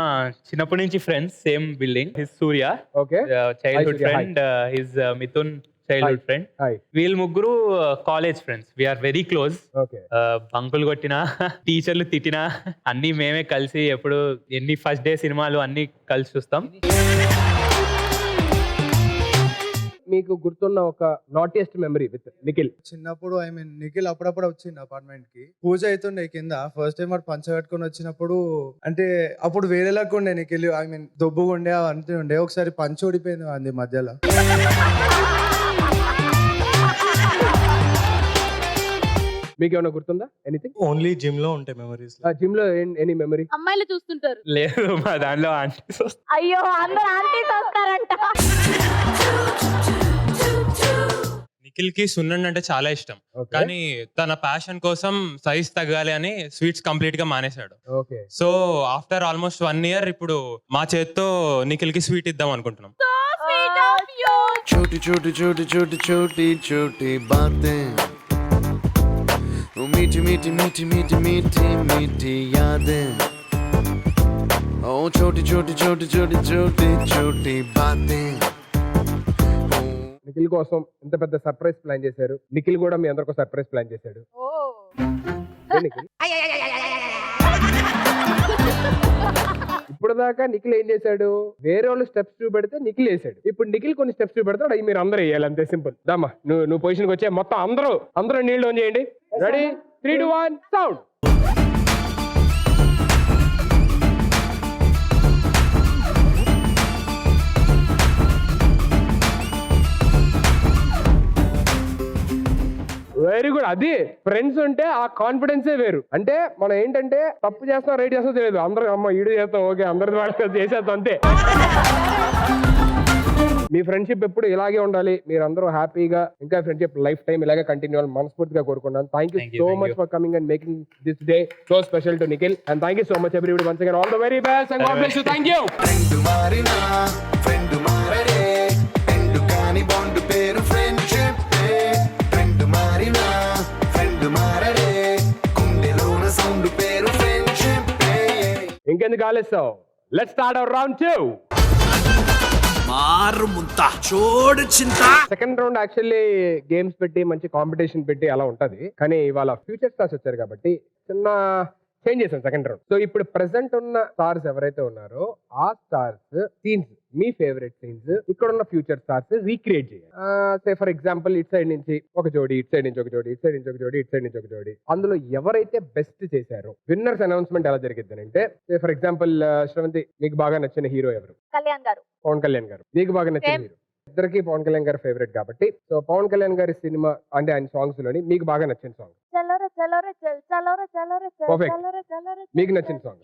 చిన్నప్పటి నుంచి friends, same building. His Surya okay childhood Surya, hi. Friend, his Mithun childhood friend. Hi వీళ్ళు ముగ్గురు college friends. We are very close. Okay బంకులు కొట్టినా, టీచర్లు తిట్టినా అన్ని మేమే కలిసి ఎప్పుడు ఎన్ని ఫస్ట్ డే సినిమాలు అన్ని కలిసి చూస్తాం. మీకు గుర్తున్న ఒక నాటియెస్ట్ మెమరీ విత్ నిఖిల్? చిన్నప్పుడు నిఖిల్ అప్పుడప్పుడు వచ్చింది అపార్ట్మెంట్ కి, పూజ అవుతుండే కింద. ఫస్ట్ టైం వాడు పంచ కట్టుకొని వచ్చినప్పుడు అంటే అప్పుడు వేరేలాగా ఉండే నిఖిల్, దొబ్బుగా ఉండే అంతే ఉండే. ఒకసారి పంచ ఊడిపోయింది అంది మధ్యలో. మీకు ఏమైనా గుర్తుందా ఎనీథింగ్? ఓన్లీ జిమ్ లో ఉంటాయి మెమరీస్. జిమ్ లో ఎనీ మెమరీ? అమ్మాయిలు చూస్తుంటారు. లేదు, మా దాంట్లో ఆంటీస్ అయ్యో అందరు ఆంటీస్ వస్తారంట. నిఖిల్ కి సున్నుండి అంటే చాలా ఇష్టం, కానీ తన ప్యాషన్ కోసం సైజ్ తగ్గాలి అని స్వీట్స్ కంప్లీట్ గా మానేశాడు. Okay so after almost 1 year ఇప్పుడు మా చేత్తో నిఖిల్ కి స్వీట్ ఇద్దాం అనుకుంటున్నాం. छोटी छोटी छोटी छोटी छोटी छोटी बातें, वो मीठी मीठी मीठी मीठी मीठी मीठी यादें, ओ छोटी छोटी छोटी छोटी छोटी छोटी बातें. నిఖిల్ కోసం ఇంత పెద్ద సర్ప్రైజ్ ప్లాన్ చేశారు. నిఖిల్ కూడా మీ అందరికీ సర్ప్రైజ్ ప్లాన్ చేశాడు. ఏ నిఖిల్? ఇప్పుడు దాకా నిఖిల్ ఏం చేశాడు? వేరే వాళ్ళు స్టెప్స్ చూపెడితే నిఖిల్ వేసాడు. ఇప్పుడు నిఖిల్ కొన్ని స్టెప్స్ చూపెడతాడు, అవి మీరు అందరూ వేయాలి, అంతే సింపుల్. దామా నువ్వు పొజిషన్కి వచ్చే మొత్తం అందరూ నీళ్ళు ఆన్ చేయండి. Ready 3, 2, 1 sound. Very good. అది ఫ్రెండ్స్ ఉంటే ఆ కాన్ఫిడెన్సే వేరు. అంటే మనం ఏంటంటే తప్పు చేస్తాం రైట్ చేస్తాం తెలియదు, అందరూ అమ్మ ఈడు చేస్తాం ఓకే అందరి చేసేస్తాం అంతే. మీ ఫ్రెండ్షిప్ ఎప్పుడు ఇలాగే ఉండాలి, మీరు అందరూ హ్యాపీగా ఇంకా ఫ్రెండ్షిప్ లైఫ్ టైం ఇలాగే కంటిన్యూ అవ్వాలని మనస్ఫూర్తిగా కోరుకున్నాను. Thank you so much for coming and making this day so special to Nikhil, and thank you so much everybody once again. All the very best and god bless you. Thank you. Friend మారినా friend మారడే, friend కాని bond పేరు friendship. Friend మారినా friend మారడే, గుండెలోన sound పేరు friendship. ఇంకెందుకు ఆలస్యం, let's start our round 2. Second round actually games పెట్టి మంచి కాంపిటీషన్ పెట్టి అలా ఉంటది, కానీ ఇవాళ ఫ్యూచర్ స్టార్స్ వచ్చారు కాబట్టి చిన్న చేంజ్ చేసాం సెకండ్ రౌండ్. సో ఇప్పుడు ప్రెసెంట్ ఉన్న స్టార్స్ ఎవరైతే ఉన్నారో ఆ స్టార్స్ సీన్స్, మీ ఫేవరెట్ సీన్స్ ఇక్కడ ఉన్న ఫ్యూచర్ స్టార్స్ రీక్రియేట్ చేయాలి. Say for example it side నుంచి ఒక జోడి, ఇట్ సైడ్ నుంచి ఒక జోడి, ఇట్ సైడ్ నుంచి ఒక జోడి, ఇట్ సైడ్ నుంచి ఒక జోడి. అందులో ఎవరైతే బెస్ట్ చేశారో విన్నర్స్ అనౌన్స్మెంట్ ఎలా జరిగిద్ది అంటే, సే ఫర్ ఎగ్జాంపుల్ శ్రవంతి, మీకు బాగా నచ్చిన హీరో ఎవరు? కళ్యాణ్ గారు. పవన్ కళ్యాణ్ గారు. మీకు బాగా నచ్చిన హీరో? ఇద్దరికి పవన్ కళ్యాణ్ గారు ఫేవరెట్ కాబట్టి, సో పవన్ కళ్యాణ్ గారి సినిమా అంటే ఆయన సాంగ్స్ లోని మీకు బాగా నచ్చిన సాంగ్? మీకు నచ్చిన song?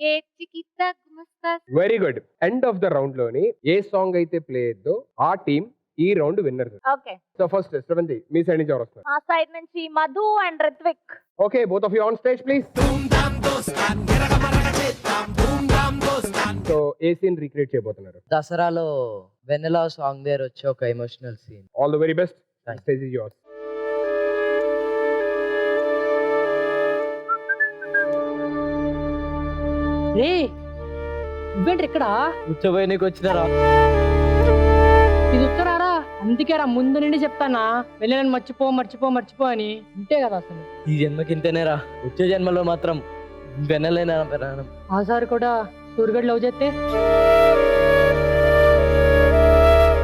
Very good. End of the round లోని ఏ సాంగ్ అయితే ప్లే అయ్యో ఆ టీం ఈ round winners. Okay. So first Sravanthi, మీ సైడ్ నుంచి ఎవరు వస్తారు? ఆ సైడ్ నుంచి Madhu and Rithvik. Okay, both of you on stage please. So ఏ సీన్ రీక్రియేట్ చేయబోతున్నారు? దసరాలో వెన్నెలా సాంగ్ దగ్గర వచ్చే ఒక emotional scene. All the very best. Stage is yours. రే ఇవ్వండి ఇక్కడ ఉచ్చబోయనికి వచ్చినారా? ఇది ఉత్తరారా, అందుకేరా ముందు నుండి చెప్తానా వెళ్ళని మర్చిపో అని. ఉంటే కదా అసలు ఈ జన్మకి ఇంతేనేరా, వచ్చే జన్మలో మాత్రం వెన్నెలైనా. ఆ సార్ కూడా సూర్యగడ్ లవ్ చేస్తే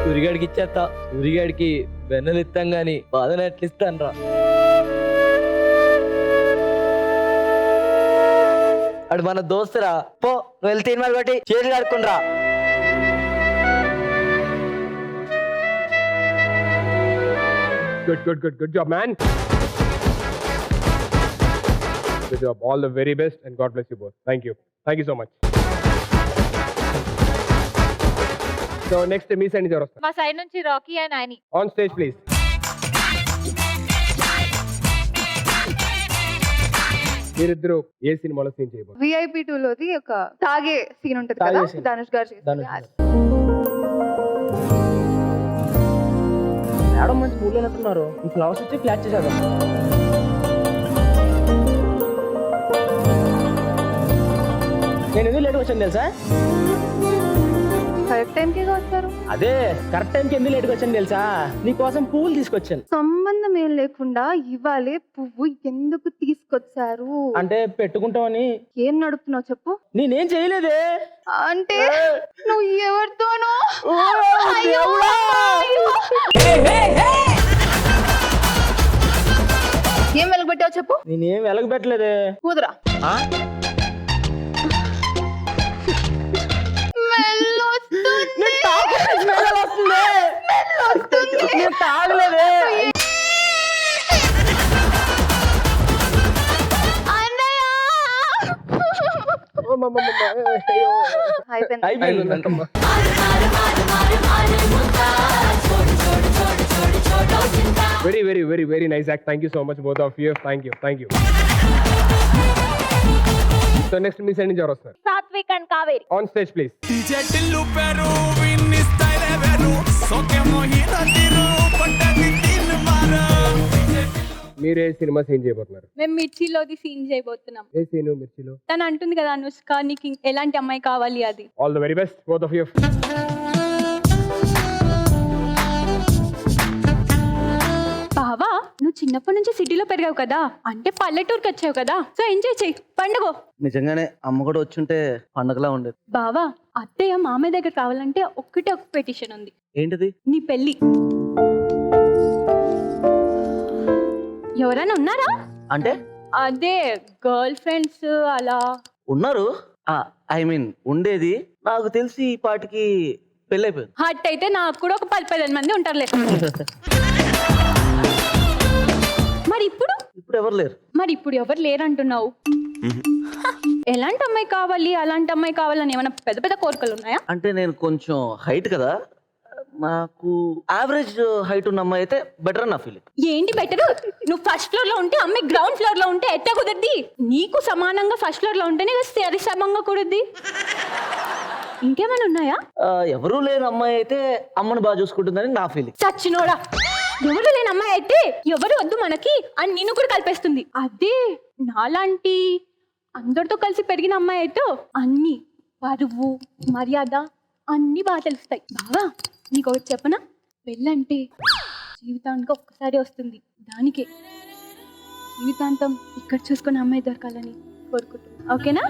సూర్యగాడికి ఇచ్చేస్తా, సూర్యగాడికి వెన్నెలు ఇస్తాం గాని బాధను ఎట్లా ఇస్తాను రా. అడు మన దోస్తురా, పో నువ్వు వెళ్తే మరి బట్టి చేతులు కడుక్కుని రా. Good job, man. Good job. All the very best and God bless you both. Thank you so much. So next me side నుంచి ఎవరు వస్తారు? మా సైడ్ నుంచి Rocky and Nani. On stage please. మీరిద్దరు ఏ సినిమాలో సీన్ చేయబోతున్నారు? VIP 2 లోది ఒక తాగే సీన్ ఉంటది కదా, ధనుష్ గారు చేస్తారు. మేడం మంచి మూడ్ లో ఉన్నట్టున్నారు, ఈ ఫ్లవర్స్ వచ్చి ఫ్లాట్ చేశారు. నేను ఎందుకు లేట్గా వచ్చాను తెలుసా? కరెక్ట్ టైంకి వస్తారు. అదే కరెక్ట్ టైంకి ఎందుకు లేట్గా వచ్చాను తెలుసా? నీకోసం పువ్వులు తీసుకొచ్చాను. సంబంధం ఏం లేకుండా ఇవాళే పువ్వు ఎందుకు తీసుకొచ్చారు? అంటే పెట్టుకుంటామని. ఏం నడుపుతున్నావు చెప్పు. నేనేం చేయలేదే. అంటే నువ్వు ఎవరితోనో ఏం వెలగబెట్టావు చెప్పు. నేనేం వెలగబెట్టలేదే. కూతురా very very very very nice act. Thank you so much both of you. Thank you. So next మీ సైడ్ నుంచి ఎవరు వస్తున్నారు? Satvik and Kaveri. On stage please. మీరే సినిమా సీన్ చేయబోతున్నారు? మేము మిర్చిలోది సీన్ చేయబోతున్నాం. ఏ సీన్ మిర్చిలో? తను అంటుంది కదా అనుష్క నీకు ఎలాంటి అమ్మాయి కావాలి అది. All the very best both of you. బావా నువ్వు చిన్నప్పటి నుంచి సిటీలో పెరిగావు కదా, అంటే పల్లెటూరుకి వచ్చావు కదా, సో ఎంజాయ్ చెయ్యి, పండుగ. నిజంగానే అమ్మ కూడా వచ్చుంటే పండగలా ఉండేది. బావా అత్తయ్య మామయ్య దగ్గర కావాలంటే ఒక పెటిషన్ ఉంది. ఏంటిది? నీ పెళ్లి. ఎవరైనా ఉన్నారా? అంటే అదే గర్ల్ ఫ్రెండ్స్ అలా ఉన్నారు. ఐ మీన్ ఉండేది. నాకు తెలిసి ఈ పాటికి పెళ్ళైపోయింది. హట్ అయితే నాకు కూడా ఒక 10-15 మంది ఉంటారులే. మరి ఇప్పుడు ఎవరు లేరు. మరి ఇప్పుడు ఎవరు లేరు అంటున్నావు? ఎలాంటి అమ్మాయి కావాలి, అలాంటి అమ్మాయి కావాలని ఏమైనా పెద్ద పెద్ద కోరికలు ఉన్నాయా? అంటే నేను కొంచెం హైట్ కదా, నాకు యావరేజ్ హైట్ ఉన్న అమ్మాయి అయితే బెటర్ నా ఫీలింగ్. ఏంటి బెటర్? నువ్వు ఫస్ట్ ఫ్లోర్ లో ఉంటే అమ్మాయి గ్రౌండ్ ఫ్లోర్ లో ఉంటే ఎట్లా కుదరది? నీకు సమానంగా ఫస్ట్ ఫ్లోర్ లో ఉంటేనే సరి సమంగా కుదరది. ఇంకేమైనా ఉన్నాయా? ఎవరూ లేని అమ్మాయి అయితే అమ్మని బాగా చూసుకుంటుందని నా ఫీలింగ్. చచ్చినోడా, ఎవరు లేని అమ్మాయి అయితే ఎవరు వద్దు మనకి అని నిన్ను కూడా కలిపేస్తుంది. అదే నాలాంటి అందరితో కలిసి పెరిగిన అమ్మాయి అయితే అన్ని పరువు మర్యాద అన్ని బాగా తెలుస్తాయి. బావా నీకు ఒకటి చెప్పనా, పెళ్ళంటే జీవితానికి ఒక్కసారి వస్తుంది, దానికే జీవితాంతం ఇక్కడ చూసుకున్న అమ్మాయి దొరకాలని కోరుకుంటున్నా. ఓకేనా?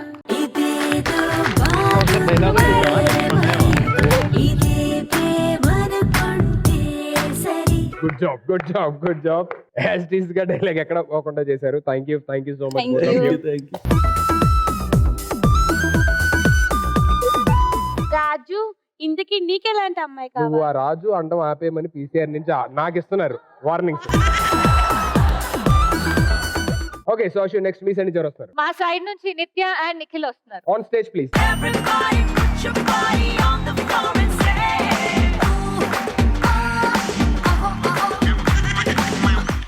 Good job. యాజ్ టీస్ గా డైలాగ్ ఎక్కడ పోకుండా చేశారు. Thank you so much. Raju ఇందుకి నీకెలాంటి అమ్మాయి నువ్వు ఆ రాజు అండం ఆపేయమని పీసీఆర్ నుంచి నాకు ఇస్తున్నారు warnings. Okay so Ashwin next మీ సైడ్ నుంచి ఎవరు వస్తారు? మా సైడ్ నుంచి నిత్య అండ్ నిఖిల్ వస్తున్నారు. On stage please.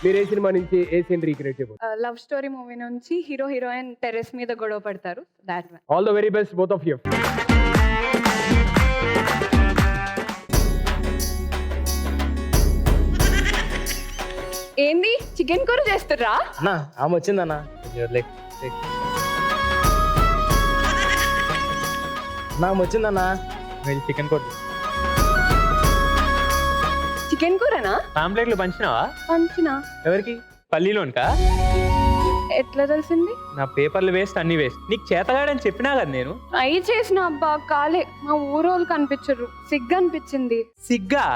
మీరు ఏ సినిమా నుంచి ఏ సీన్ రీక్రియేట్ చేయబోతున్నారు? లవ్ స్టోరీ మూవీ నుంచి హీరో హీరోయిన్ టెర్రస్ మీద గొడవ పడతారు. That one. All the very best both of you. ఏంది చికెన్ కూర చేస్తుర్రా? అన్నా ఆమె వచ్చిందన్నా. నా వచ్చిందన్నా. చికెన్ కూర. చికెన్ కూరనా? పాంప్లెట్లు పంచినావా? పంచినా. ఎవరికి? పల్లిలోనికా? ఎట్లా తెలిసింది? నా పేపర్లు వేస్ట్, అన్ని వేస్ట్. నీకు చేతగాడని చెప్పినా కదా నేను. ట్రై చేసిన అబ్బా కాలే. మా ఊరోళ్ళు కనిపించరు, సిగ్గు అనిపించింది. సిగ్గా?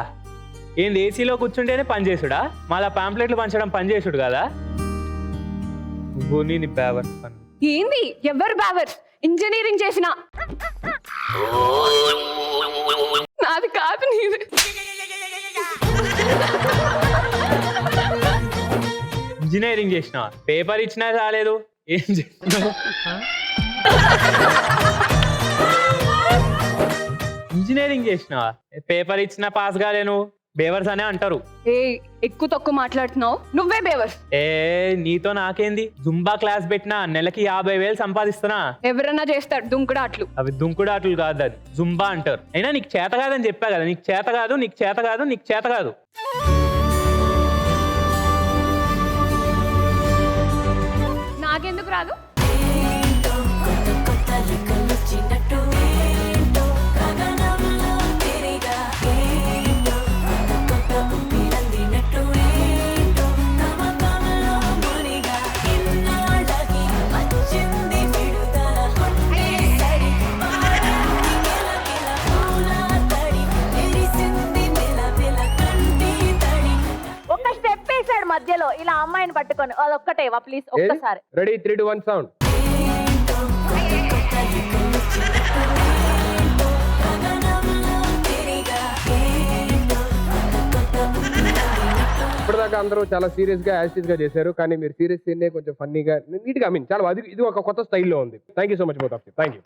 ఏంది ఏసీలో కూర్చుంటేనే పని చేసుడా? మళ్ళా పాంప్లెట్లు పంచడం పని చేసుడు కదా? నీ బ్యావర్స్ పని. ఏంది ఎవరు బ్యావర్స్? ఇంజనీరింగ్ చేసిన నాది కాదు నీది. ఇంజనీరింగ్ చేసినావా? పేపర్ ఇచ్చినా రాలేదు, ఏం చేసినావు? ఇంజనీరింగ్ చేసినావా? పేపర్ ఇచ్చినా పాస్ కాలేను, బేవర్స్ అనే అంటారు. ఏ ఎక్కువ తక్కువ మాట్లాడుతున్నావు, నువ్వే బేవర్స్. ఏ నీతో నాకేంది? జుంబా క్లాస్ పెట్టినా నెలకి 50,000 సంపాదిస్తున్నా. ఎవరన్నా చేస్తారు దుంకుడాట్లు. అవి దుంకుడాట్లు కాదు, అది జుంబా అంటారు. అయినా నీకు చేత కాదని చెప్పా కదా, నీకు చేత కాదు, నీకు చేత కాదు, నీకు చేత కాదు. నాకెందుకు రాదు? ఇలా అమ్మాయిని పట్టుకొని అదొక్కటేవా ప్లీజ్ ఒక్కసారి. Ready 3 2 1 sound. ఇప్పటిదాకా అందరూ చాలా సీరియస్ గా యాసిడ్ గా చేశారు, కానీ మీరు సీరియస్ సీన్ కొంచెం ఫన్నీగా నీట్ గా చాలా అది ఇది ఒక కొత్త స్టైల్లో ఉంది. Thank you so much both of you. Thank you.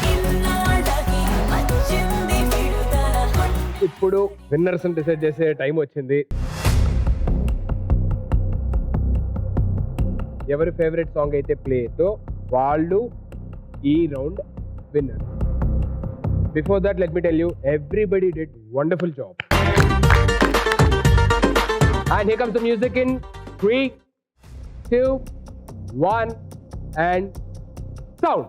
ఇప్పుడు విన్నర్స్ డిసైడ్ చేసే టైం వచ్చింది. ఎవరి ఫేవరెట్ సాంగ్ అయితే ప్లే తో వాళ్ళు ఈ round winner. Before that let me tell you everybody did wonderful job. And here comes the music in 3, 2, 1 and sound.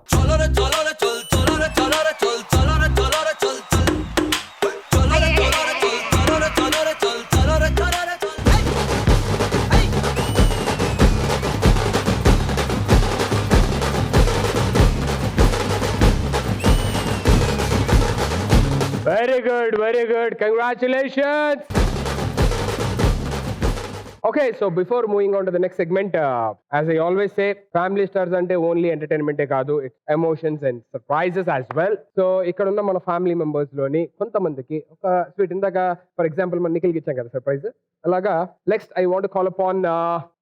Very good. Congratulations. Okay, so before moving on to the next segment, as I always say, family stars ante only entertainment kaadu, it's emotions and surprises as well. So ikkada unna mana family members loni kontamandiki oka sweet indaka for example man Nikhil ki icham kada surprise alaga. Next I want to call upon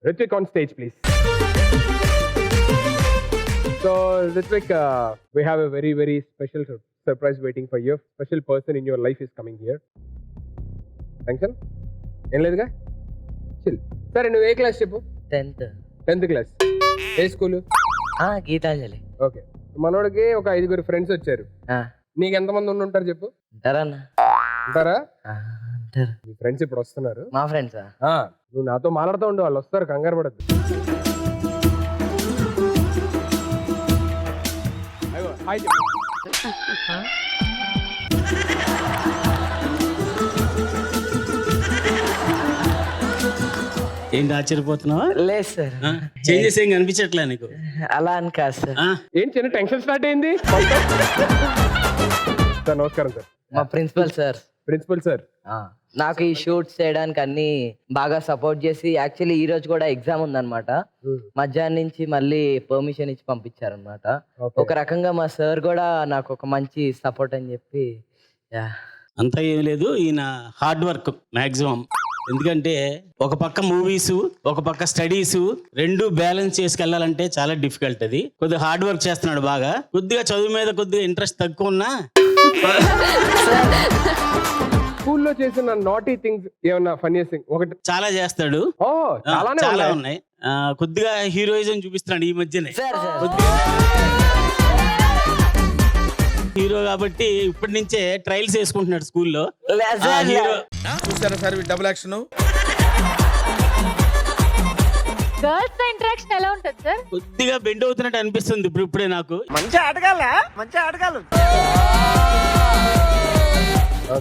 Ritvik on stage please. So Ritvik, we have a very special surprise waiting for you. Special person in your life is coming here. Thanks sir. Em leduga సరే, నువ్వు ఏ class చెప్పు? 10th class. ఏ school? Geethanjali. Okay, మనోడికి ఒక 5 friends వచ్చారు. నీకు ఎంతమంది ఉంటారు చెప్పు? ఉంటారా? మీ ఫ్రెండ్స్ ఇప్పుడు వస్తున్నారు. మా ఫ్రెండ్స్ నువ్వు నాతో మాట్లాడుతూ ఉండు, వాళ్ళు వస్తారు, కంగారు పడద్దు. ఏంటి ఆశ్చర్యపోతున్నావా? లేదు సార్, చేంజెస్ ఏం కనిపించట్లే నీకు? అలా అని కాదు సార్. ఏం చిన్న టెన్షన్ స్టార్ట్ అయింది? సార్ నమస్కారం సార్. మా ప్రిన్సిపల్ సార్ నాకు ఈ షూట్స్ చేయడానికి అన్ని బాగా సపోర్ట్ చేసి, యాక్చువల్లీ ఈ రోజు కూడా ఎగ్జామ్ ఉందన్నమాట. మధ్యాహ్నం నుంచి మళ్ళీ పర్మిషన్ ఇచ్చి పంపించారనమాట. ఒక రకంగా మా సార్ కూడా నాకు ఒక మంచి సపోర్ట్ అని చెప్పి. అంతా ఏం లేదు, ఈయన హార్డ్ వర్క్ మాక్సిమం. ఎందుకంటే ఒక పక్క మూవీస్, ఒక పక్క స్టడీస్, రెండు బ్యాలెన్స్ చేసుకెళ్లాలంటే చాలా డిఫికల్ట్. అది కొద్దిగా హార్డ్ వర్క్ చేస్తున్నాడు బాగా. కొద్దిగా చదువు మీద కొద్దిగా ఇంట్రెస్ట్ తక్కువ ఉన్నా స్కూల్లో చేసిన నాటీ థింగ్స్ ఏమన్నా ఫన్నీ థింగ్ ఒకటి చాలా చేస్తాడు. చాలా ఉన్నాయి. కొద్దిగా హీరోయిజం చూపిస్తున్నాడు ఈ మధ్యనే. హీరో కాబట్టి ఇప్పటి నుంచే ట్రయల్స్ వేసుకుంటున్నాడు స్కూల్లో. చూసారా సార్ డబుల్ యాక్షన్? గర్ల్స్ తో ఇంటరాక్షన్ ఎలా ఉంటుంది సార్? కొద్దిగా బెండ్ అవుతున్నట్టు అనిపిస్తుంది ఇప్పుడే నాకు. మంచి ఆటగాళ్ళు.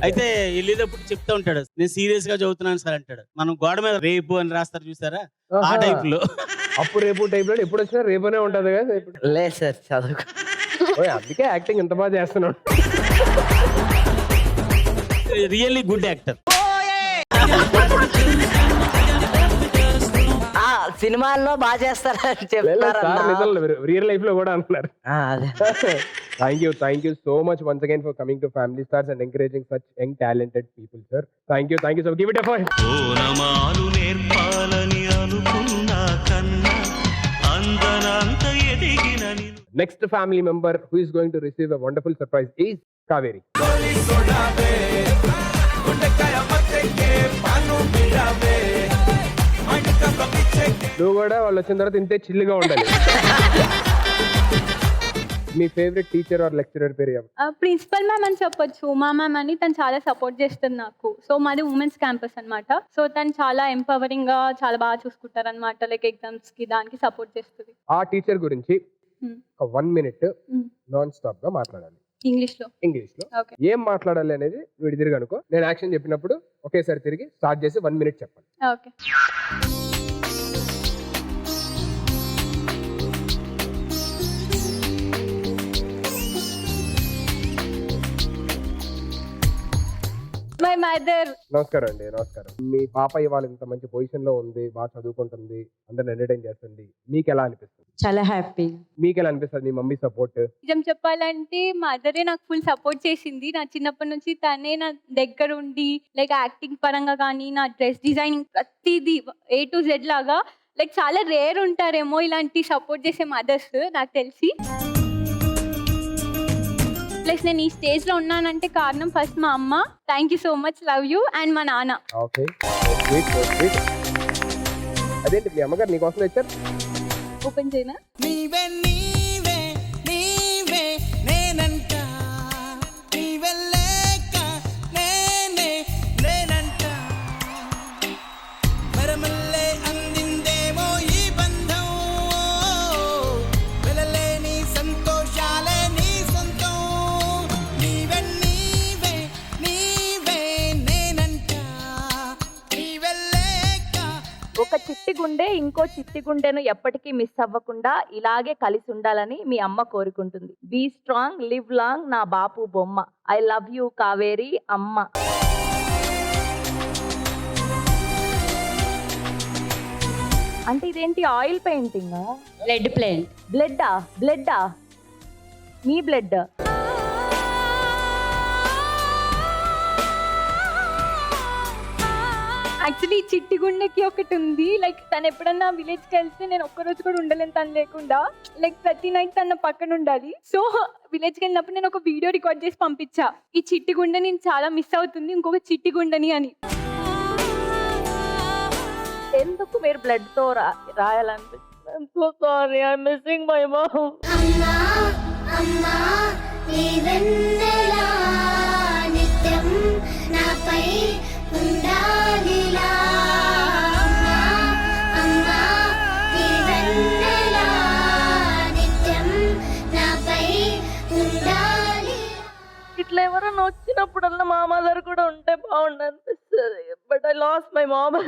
అయితే వెళ్ళేటప్పుడు చెప్తా ఉంటాడు, నేను సీరియస్ గా చదువుతున్నాను సార్ అంటాడు. మనం గోడ మీద రేపు అని రాస్తారు చూసారా, ఆ టైప్ లో. అప్పు రేపు టైప్ లో ఎప్పుడు వచ్చినా రేపునే ఉంటది కదా. లేదు సార్, చదువుకో. అందుకే యాక్టింగ్ ఎంత బాగా చేస్తున్నాడు. Really good actor. సినిమాల్లో బాగా చేస్తారని చెప్తారు, రియల్ లైఫ్ లో కూడా అంటున్నారు. Thank you so much once again for coming to Family Stars and encouraging such young talented people, sir. Thank you so give it a point. Next family member who is going to receive a wonderful surprise is Kaveri. నువ్వు కూడా వాళ్ళు వచ్చిన తర్వాత ఇంతే చిల్లుగా ఉండాలి. మీ favourite teacher are lecturer పేరు? Principal ma'am అని చెప్పొచ్చు. మా మ్యామ్ అని తను చాలా సపోర్ట్ చేస్తుంది నాకు. సో మాది ఉమెన్స్ క్యాంపస్ అన్నమాట. సో తను చాలా ఎంపవరింగ్ గా చాలా బాగా చూసుకుంటారు అనమాట. లైక్ ఎగ్జామ్స్ కి దానికి సపోర్ట్ చేస్తుంది. ఆ టీచర్ గురించి ఒక 1 minute నాన్ స్టాప్ గా మాట్లాడాలి. ఇంగ్లీష్ లో ఏం మాట్లాడాలి అనేది నువ్వు తిరిగి అనుకో. నేను యాక్షన్ చెప్పినప్పుడు ఒకేసారి తిరిగి స్టార్ట్ చేసి 1 minute చెప్పాలి. ఓకే. My mother. నమస్కారం అండి, నమస్కారం. మీ పాప ఇవాళ ఇంత మంచి పొజిషన్ లో ఉంది, బాగా చదువుకుంటుంది, అందరిని ఎంటర్టైన్ చేస్తుంది, మీకు ఎలా అనిపిస్తుంది? చాలా హ్యాపీ. మీకు ఎలా అనిపిస్తుంది మీ మమ్మీ సపోర్ట్? నిజం చెప్పాలంటే మదరే నాకు ఫుల్ సపోర్ట్ చేసింది. నా చిన్నప్పటి నుంచి తనే నా దగ్గర ఉండి లైక్ యాక్టింగ్ పరంగా కానీ, నా డ్రెస్ డిజైనింగ్ ప్రతిదీ A to Z లాగా లైక్ చాలా రేర్ ఉంటారేమో ఇలాంటి సపోర్ట్ చేసే మదర్స్ నాకు తెలిసి. ప్లస్ నేను ఈ స్టేజ్ లో ఉన్నానంటే కారణం ఫస్ట్ మా అమ్మ, thank you so much, love you, and మా నాన్న. ఓకే, అదేంటి మీ అమ్మగారు నీకోసం వచ్చారు? ఓపెన్ చేయనా? నీవే నీవే నీవే నేనంట, నీవే లేక నేనే నేనంట, మరమల్లే అందిందేమో ఈ బంధం, వెలలేని సంతోషాలే నీ సొంతం, నీవే నీవే నీవే నేనంట, నీవే లేక. ఒక చిట్టి గుండె ఇంకో చిట్టి గుండెను ఎప్పటికీ మిస్ అవ్వకుండా ఇలాగే కలిసి ఉండాలని మీ అమ్మ కోరుకుంటుంది. బీ స్ట్రాంగ్, లివ్ లాంగ్ నా బాపు బొమ్మ. ఐ లవ్ యూ కావేరి అమ్మ. అంటే ఇదేంటి ఆయిల్ పెయింటింగ్? Blood paint. బ్లడ్డా? బ్లడ్డా? మీ బ్లడ్? యాక్చువల్లీ చిట్టి గుండెకి ఒకటి ఉంది, లైక్ తను ఎప్పుడన్నా విలేజ్కి వెళ్తే నేను ఒక్కరోజు కూడా ఉండలేను తను లేకుండా. లైక్ ప్రతి నైట్ తన పక్కన ఉండాలి. సో విలేజ్కి వెళ్ళినప్పుడు నేను ఒక వీడియో రికార్డ్ చేసి పంపించా, ఈ చిట్టి గుండె నేను చాలా మిస్ అవుతుంది, ఇంకొక చిట్టి గుండెని అని. ఎందుకు మీరు బ్లడ్ తో రాయాలనిపిస్తుంది? I'm so sorry, I'm missing my mom. అమ్మా అమ్మా నీ వెన్నెలా నిత్యం నాపై ఉండాలిలా, అమ్మా అమ్మా నీ వెన్నెలా నిత్యం నాపై ఉండాలి. ఇట్లా ఎవరైనా వచ్చినప్పుడల్లా మా మదర్ కూడా ఉంటే బాగుండు అనిపిస్తుంది. But I lost my mom.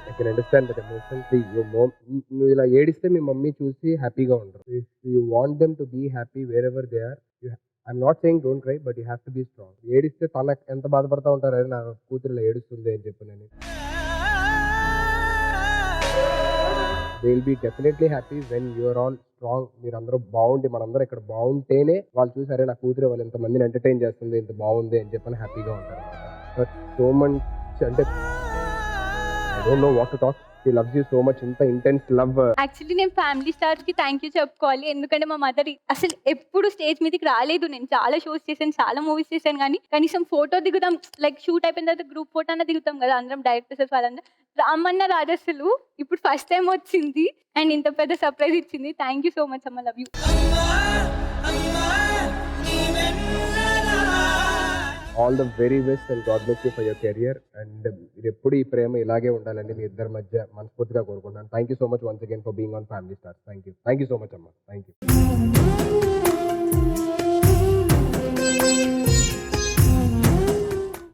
I can understand that emotion. See, your mom, నువ్వు ఇలా ఏడిస్తే మీ మమ్మీ చూసి హ్యాపీగా ఉండరు. If you want them to be happy wherever they are, I'm not saying don't cry, but you have to be strong. ఏడిస్తే తన ఎంత బాధపడతా ఉంటారు, అరే నా కూతురు ఇలా ఏడుస్తుంది అని చెప్పి. నేను they will be definitely happy when you are all strong. మీరందరూ బాగుండి మనందరూ ఇక్కడ బాగుంటేనే వాళ్ళు చూసి అరే నా కూతురు వాళ్ళు ఎంతమందిని ఎంటర్టైన్ చేస్తుంది, ఇంత బాగుంది అని చెప్పని హ్యాపీగా ఉంటారు. బట్ సో మచ్ అంటే I don't know what to talk. She loves you so much. ఇంత ఇంటెన్స్ లవ్. యాక్చువల్లీ నేను ఫ్యామిలీ స్టార్స్ కి థ్యాంక్ యూ చెప్పుకోవాలి. ఎందుకంటే మా మదర్ అసలు ఎప్పుడు స్టేజ్ మీదకి రాలేదు. నేను చాలా షోస్ చేశాను, చాలా మూవీస్ చేశాను, కానీ కనీసం ఫోటో దిగుతాం, లైక్ షూట్ అయిపోయిన తర్వాత గ్రూప్ ఫోటో అన్న దిగుతాం కదా అందరం డైరెక్టర్స్ వాళ్ళందరూ. రామన్న రాజస్సులు ఇప్పుడు ఫస్ట్ టైం వచ్చింది అండ్ ఇంత పెద్ద సర్ప్రైజ్ ఇచ్చింది. థ్యాంక్ యూ సో మచ్ అమ్మ, love you. All the very best and god bless you for your career. And మీరు ఎప్పుడు ఈ ప్రేమ ఇలాగే ఉండాలండి మీ ఇద్దరి మధ్య మనస్ఫూర్తిగా కోరుకుంటాను. Thank you so much once again for being on family stars. Thank you so much అమ్మ. Thank you.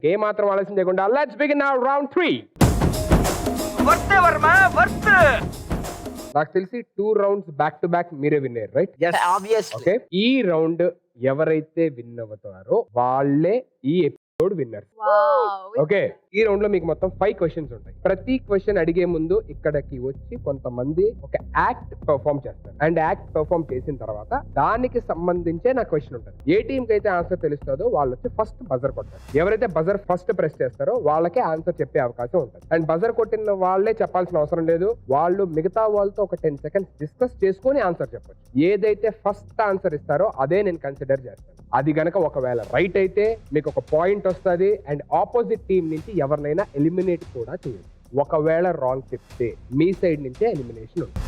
ఏ మాత్రం ఆలస్యం చేయకుండా లెట్స్ బిగిన్ నౌ రౌండ్ 3. నాకు తెలిసి 2 rounds బ్యాక్ టు బ్యాక్ మీరే విన్నారు, రైట్? ఓకే, ఈ రౌండ్ ఎవరైతే విన్ అవుతారో వాళ్ళే ఈ ఎపిసోడ్ విన్నర్. ఓకే, ఈ రౌండ్ లో మీకు మొత్తం 5 questions ఉంటాయి. ప్రతి క్వశ్చన్ అడిగే ముందు ఇక్కడికి వచ్చి కొంతమంది ఒక యాక్ట్ పర్ఫామ్ చేస్తారు. అండ్ యాక్ట్ పర్ఫామ్ చేసిన తర్వాత దానికి సంబంధించే నా క్వశ్చన్ ఉంటుంది. ఏ టీమ్ కి అయితే ఆన్సర్ తెలుస్తుందో వాళ్ళు వచ్చి ఫస్ట్ బజర్ కొట్టారు. ఎవరైతే బజర్ ఫస్ట్ ప్రెస్ చేస్తారో వాళ్ళకే ఆన్సర్ చెప్పే అవకాశం ఉంటుంది. అండ్ బజర్ కొట్టిన వాళ్ళే చెప్పాల్సిన అవసరం లేదు. వాళ్ళు మిగతా వాళ్ళతో ఒక 10 seconds డిస్కస్ చేసుకుని ఆన్సర్ చెప్పచ్చు. ఏదైతే ఫస్ట్ ఆన్సర్ ఇస్తారో అదే నేను కన్సిడర్ చేస్తాను. అది గనక ఒకవేళ రైట్ అయితే మీకు ఒక పాయింట్ వస్తుంది అండ్ ఆపోజిట్ టీం నుంచి ఎవరినైనా ఎలిమినేట్ కూడా చేయొచ్చు. ఒకవేళ రాంగ్ చెప్తే మీ సైడ్ నుంచే ఎలిమినేషన్ ఉంటుంది.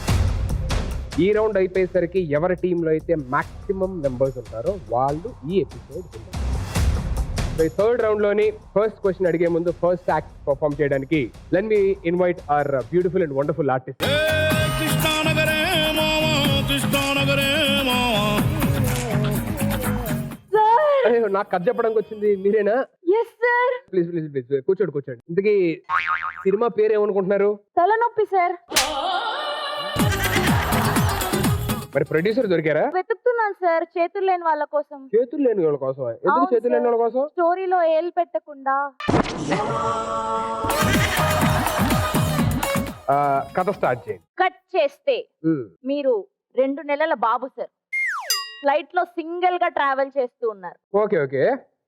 ఈ రౌండ్ అయిపోయేసరికి ఎవరి టీంలో అయితే మాక్సిమం మెంబర్స్ ఉంటారో వాళ్ళు ఈ ఎపిసోడ్ విన్నారు. థర్డ్ రౌండ్ లోని ఫస్ట్ క్వశ్చన్ అడిగే ముందు ఫస్ట్ యాక్ట్ పర్ఫామ్ చేయడానికి let me invite our beautiful and wonderful artist. నాకు కథ చెప్పడానికి వచ్చింది మీరేనా? Yes sir. Please please please కూర్చోండి. ఇంతకీ సినిమా పేరు ఏమనుకుంటున్నారు? తలనొప్పి సార్. మరి ప్రొడ్యూసర్ దొరికారా? వెతుకుతున్నాను సార్, చేతులు లేని వాళ్ళ కోసం. చేతులు లేని వాళ్ళ కోసం? ఎందుకు అవును చేతులు లేని సార్. వాళ్ళ కోసం? స్టోరీలో ఏలు పెట్టకుండా. కథ స్టార్ట్ చేయండి. కట్ చేస్తే మీరు 2 నెలల బాబు సార్, ఫ్లైట్ లో సింగిల్ గా ట్రావెల్ చేస్తూ ఉన్నారు. Okay okay.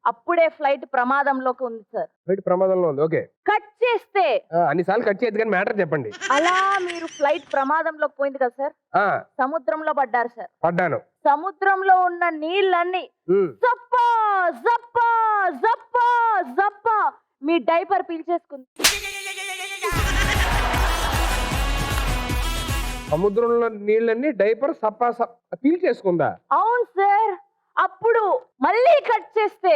అప్పుడే ఫ్లైట్ ప్రమాదంలోకి ఉంది సార్. ఫ్లైట్ ప్రమాదంలో ఉంది. ఓకే. కట్ చేస్తే అన్నిసార్లు కట్ చేయదు కానీ మ్యాటర్ చెప్పండి. అలా మీరు ఫ్లైట్ ప్రమాదంలోకి పోయింది కదా సార్, సముద్రంలో పడ్డారు సార్. పడ్డాను. సముద్రంలో ఉన్న నీళ్ళన్నీ జప్ప జప్ప జప్ప జప్ప మీ డైపర్ పీల్చేసుకుంది. సముద్రంలో నీళ్ళన్నీ డైపర్ పీల్చేసుకుందా? అవును సార్. అప్పుడు మళ్ళీ కట్ చేస్తే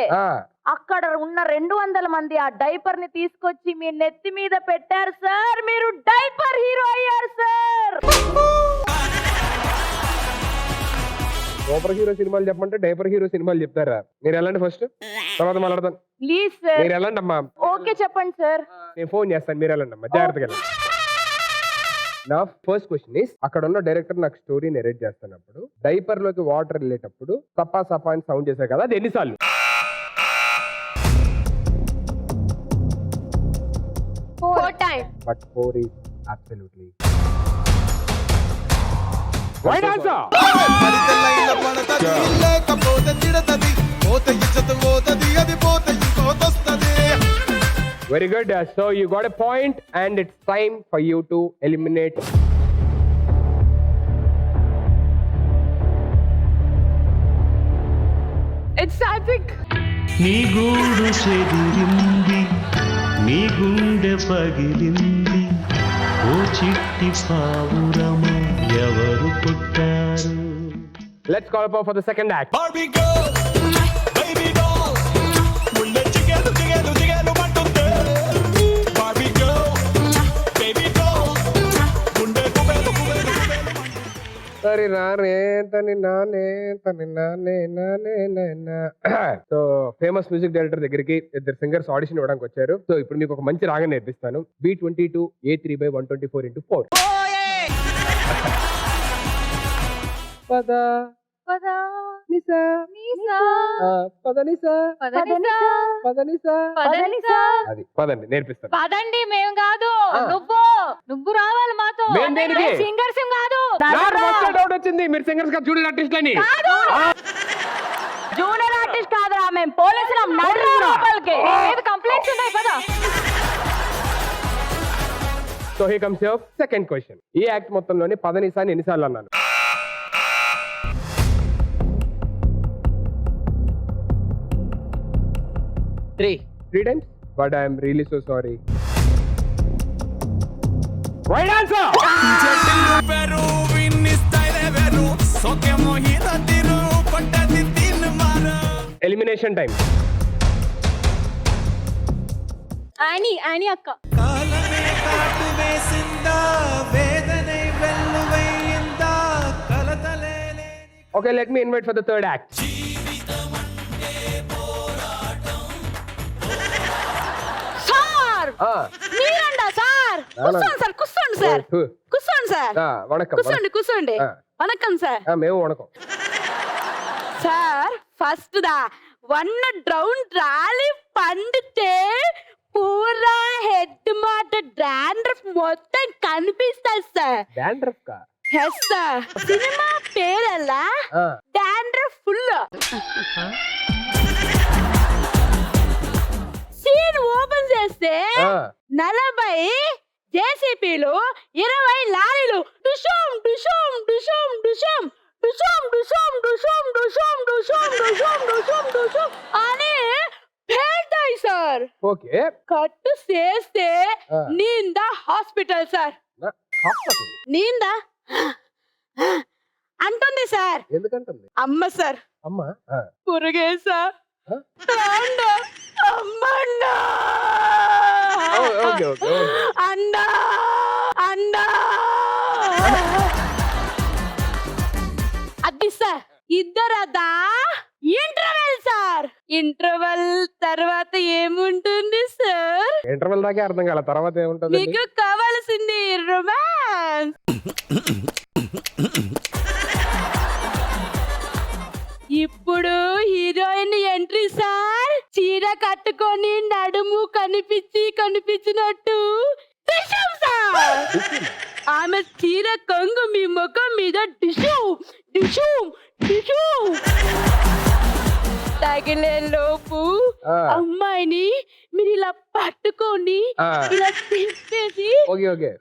అక్కడ ఉన్న 200 మంది ఆ డైపర్ ని తీసుకొచ్చి మీ నెత్తి మీద పెట్టారు సార్. మీరు డైపర్ హీరో అయ్యారు సార్. సూపర్ హీరో సినిమాలు చెప్పమంటే డైపర్ హీరో సినిమాలు చెప్తారా? మీరు వెళ్ళండి ఫస్ట్, తర్వాత మాట్లాడతాను. Please sir. మీరు వెళ్ళండి అమ్మా. ఓకే చెప్పండి సార్. నేను ఫోన్ చేస్తాను, మీరు వెళ్ళండి అమ్మా, జాగ్రత్తగా వెళ్ళండి. నా ఫస్ట్ క్వశ్చన్ ఇస్, అక్కడ ఉన్న డైరెక్టర్ నాకు స్టోరీ నెరేట్ చేస్తున్నప్పుడు డైపర్ లోకి వాటర్ వెళ్ళేటప్పుడు సపా సపా అని సౌండ్ చేశారు కదా, అది ఎన్నిసార్లు? 4 times. But 4 is absolutely right answer. Very good. So you got a point and it's time for you to eliminate It's Satvik. నీ గూడు చెదిరింది, నీ గుండె పగిలింది, ఓ చిట్టి పావురమ ఎవరు పుట్టారు? Let's call upon for the second act. Barbie girl, baby doll, ముల్లె చిగేలు చిగేలు చిగేలు పట్టుందే. Barbie girl, baby doll, గుండె కుబేలు కుబేలు కుబేలు. Tani nane, tani nane, tani nane, nane, nane. So famous music director దగ్గరికి 2 సింగర్స్ ఆడిషన్ ఇవ్వడానికి వచ్చారు. సో ఇప్పుడు మీకు ఒక మంచి రాగం నేర్పిస్తాను. B22 A3/124/4. పద పద నిసా నిసా పద నిసా పద నిసా పద నిసా పద నిసా. అది పదండి, నేర్పిస్తాను. పదండి. మేము కాదు, నువ్వు రావాలి మాతో. మేము దేనికి? సింగర్స్ కాదు. నాకు ఫస్ట్ డౌట్ వచ్చింది, మీరు సింగర్స్ గా జూనియర్ ఆర్టిస్ట్ అని. జూనియర్ ఆర్టిస్ట్ కాదురా, మేము పోలీసులం. లోపలికి కంప్లైంట్స్ ఉన్నాయి. పద. So he comes your second question. ఈ యాక్ట్ మొత్తంలోని పదనిసాని ఎన్నిసార్లు అన్నాను? 3 times. But I am really so sorry. Right answer. Elimination time. Annie అక్క. Okay, let me invite for the third act. Sir మీరండా సార్? కూర్చోండి సార్, కూర్చోండి sir, కూర్చోండి sir, వణకం. కూర్చోండి కూర్చోండి. వణకం సార్. మేము వణకం సార్. ఫస్ట్ దా 1 రౌండ్ రాలి పండితే పూరా హెడ్ మాట డాండ్రఫ్ మొత్తం కనిపిస్తుంది సార్. డాండ్రఫ్ కా? Yes sir. సినిమా పేరల్లా డాండ్రఫ్ ఫుల్. సీన్ ఓపెన్ చేస్తే 40 జేసీపీలు, 20 లారీలు డుషోమ్ డుషోమ్ డుషోమ్ డుషోమ్ డుషోమ్ డుషోమ్ డుషోమ్ డుషోమ్ డుషోమ్ డుషోమ్ డుషోమ్ డుషోమ్ అని పేల్తాయి సార్. ఓకే. కట్టు చేస్తే నింద హాస్పిటల్ సార్. నిందా అంటుంది సార్. ఎందుకంటుంది? అమ్మ సార్. అమ్మ పురుగే సార్. అన్నా అన్నా అన్నా అది సార్. ఇద్దరదా ఇంటర్వెల్ సార్. ఇంటర్వెల్ తర్వాత ఏముంటుంది సార్? ఇంటర్వెల్ దాకా అర్థం కాల, తర్వాత ఏముంటుంది? మీకు కావాల్సింది రొమాన్స్. ఇప్పుడు హీరోయిన్ ఎంట్రీ సార్. చీర కట్టుకొని నడుము కనిపించినట్టు దిశం సార్. ఆమె చీర కొంగు మీ ముఖం మీద డిషు డిషు డిషు తగిలే లోపు అమ్మాయిని మీరు ఇలా పట్టుకొని ఇలా తిప్పేసి okay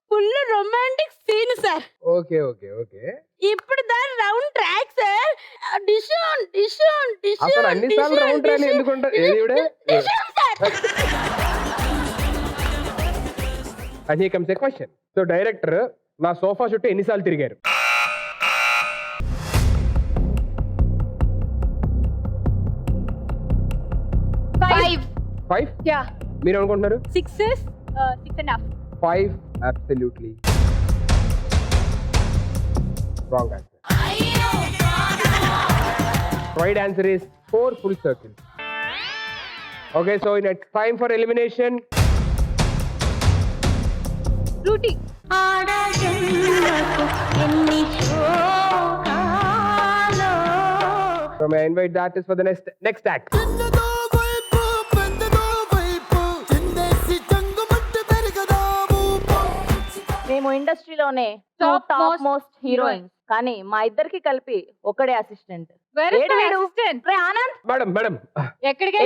full romantic scene sir. Okay ఇప్పుడు దాని రౌండ్ ట్రాక్ సార్. డిషోన్ డిషోన్ అసలు అన్నిసార్లు రౌండ్ ట్రాక్ ఎందుకుంటారు? డిషోన్ sir. And here comes a question. So director నా సోఫా చుట్టూ ఎన్నిసార్లు తిరిగారు? 5. యా మీరు అనుకుంటున్నారు 6 is 6.5. 5 absolutely wrong answer. Right answer is 4 full circles. Okay, so it's time for elimination. రూటీ So may I invite the artist for the next act. మేము ఇండస్ట్రీలోనే top most heroines, కానీ మా ఇద్దరికి కలిపి ఒకడే అసిస్టెంట్. ఆనంద్ మేడం ఎక్కడికి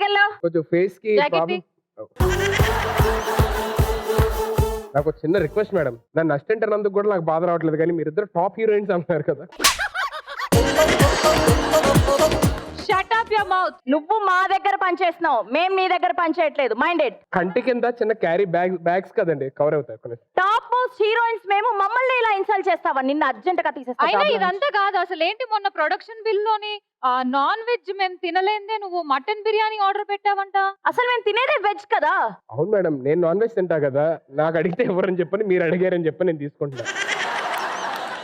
వెళ్ళావు? కొంచెం ఫేస్ కి Jacket ప్రాబ్లం. నాకు ఒక చిన్న రిక్వెస్ట్ మేడం, నన్ను అసిస్టెంట్ అన్నందుకు కూడా నాకు బాధ రావట్లేదు, కానీ మీరిద్దరు టాప్ హీరోయిన్స్ అంటున్నారు కదా. Shut up your mouth. నువ్వు మా దగ్గర పనిచేస్తున్నావు, మేము నీ దగ్గర పనిచేయట్లేదు. మైండెడ్. కంటి కింద చిన్న క్యారీ బ్యాగ్స్ కదండి కవర్ అవుతాయి. టాప్ మోస్ట్ హీరోయిన్స్ మేము, మమ్మల్ని ఇలా ఇన్సల్ట్ చేస్తావా? నిన్న అర్జెంట్ గా అయినా తీసేస్తా. ఇదంతా కాదు అసలు. ఏంటి మొన్న ప్రొడక్షన్ బిల్ లోని నాన్ వెజ్ మేము తినలేందే నువ్వు మటన్ బిర్యానీ ఆర్డర్ పెట్టావంట. అసలు మేము తినేదే వెజ్ కదా. అవును మేడం, నేను నాన్ వెజ్ తింటా కదా, నాకు అడిగితే ఎవరని చెప్పని మీరు అడిగారని చెప్పి నేను తీసుకుంటున్నా.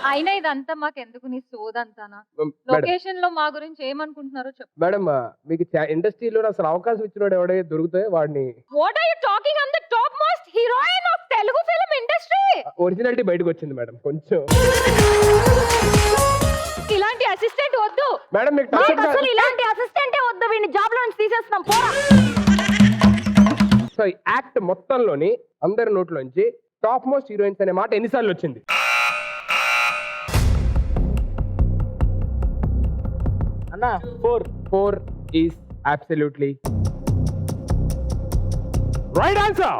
అయినా ఇదంతా మాకు ఎందుకు నీ సోదంతానా? మేడం లొకేషన్ లో మా గురించి ఏమనుకుంటున్నారో చెప్పు. మేడం మీకు ఇండస్ట్రీలో అసలు అవకాశం ఇచ్చినోడు ఎవడే దొరుకుతాయి వాడిని. What are you talking? I am the top most heroine of Telugu film industry. Originality బయటకు వచ్చింది మేడం కొంచెం. ఇలాంటి అసిస్టెంట్ వద్దు మేడం. మీకు అసలు ఇలాంటి అసిస్టెంటే వద్దు, వీడిని జాబ్ లో నుంచి తీసేస్తున్నాం. పోరా. సో ఈ యాక్ట్ మొత్తంలోని అందరి నోట్లోంచి టాప్ మోస్ట్ హీరోయిన్స్ అనే మాట ఎన్నిసార్లు వచ్చింది? అన్నా 4 is absolutely right answer.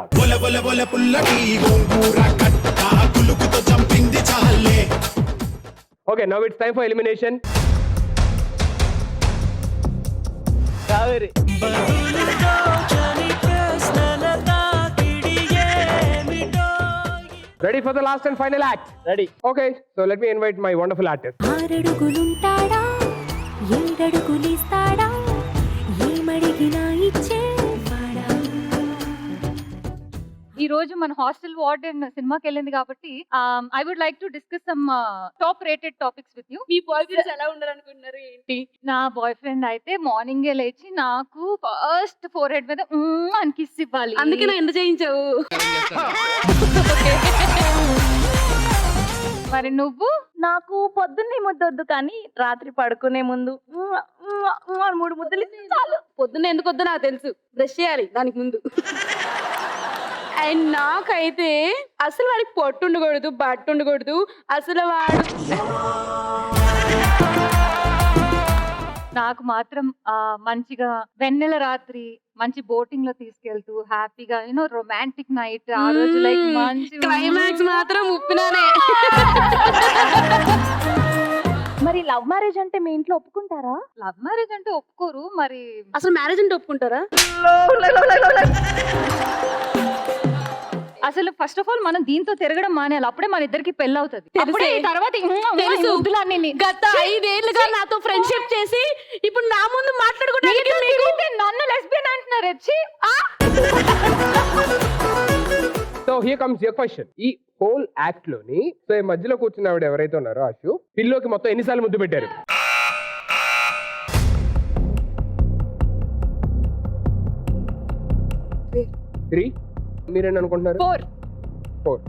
Okay, now it's time for elimination. Kaveri. Ready for the last and final act? Ready. Okay, so let me invite my wonderful artist. ఆరడుగులుంటాడా ఏడడుగులిస్తాడా ఏమడిగినా ఇచ్చేవాడా. ఈ రోజు మన హాస్టల్ వార్డెన్ సినిమాకి వెళ్ళింది కాబట్టి I would like to discuss some top rated topics with you. మీ boyfriends ఎలా ఉండాలనుకుంటున్నారు ఏంటి? నా బాయ్ ఫ్రెండ్ అయితే మార్నింగ్ లేచి నాకు ఫస్ట్ ఫోర్ హెడ్ మీద అని కిస్ ఇవ్వాలి. అందుకే నా ఎంత చేయించావు? మరి నువ్వు? నాకు పొద్దున్నే ముద్దొద్దు, కానీ రాత్రి పడుకునే ముందు 3 ముద్దలు ఇస్తే చాలు. పొద్దున్న ఎందుకు వద్దు నాకు తెలుసు, బ్రష్ చేయాలి దానికి ముందు. అండ్ నాకైతే అసలు వాడికి పొట్టు ఉండకూడదు, బట్టు ఉండకూడదు. అసలు వాడు నాకు మాత్రం మంచిగా వెన్నెల రాత్రి మంచి బోటింగ్ లో తీసుకెళ్తూ హ్యాపీగా రొమాంటిక్ నైట్ ఆ రోజు లైక్ మంచి క్లైమాక్స్ మాత్రం ఉప్పినానే. మరి లవ్ మ్యారేజ్ అంటే మీ ఇంట్లో ఒప్పుకుంటారా? లవ్ మ్యారేజ్ అంటే ఒప్పుకోరు. మరి అసలు మ్యారేజ్ అంటే ఒప్పుకుంటారా? అసలు ఫస్ట్ ఆఫ్ ఆల్ మనం దీంతో తిరగడం మానేయాలి, అప్పుడే మన ఇద్దరికి పెళ్లి అవుతుంది. అప్పుడే ఈ తర్వాత గత 5 ఏళ్ళుగా నాతో ఫ్రెండ్షిప్ చేసి ఇప్పుడు నా ముందు మాట్లాడుకుంటే నన్ను లెస్బియన్ అంటున్నారు. వచ్చి so here comes your question. ఈ హోల్ యాక్ట్ లోని సో ఈ మధ్యలో కూర్చున్న ఆవిడ ఎవరైతే ఉన్నారో ఆశు, పిల్లోకి మొత్తం ఎన్నిసార్లు ముద్దు పెట్టారు? 3. మీరేం అనుకుంటున్నారు? 4.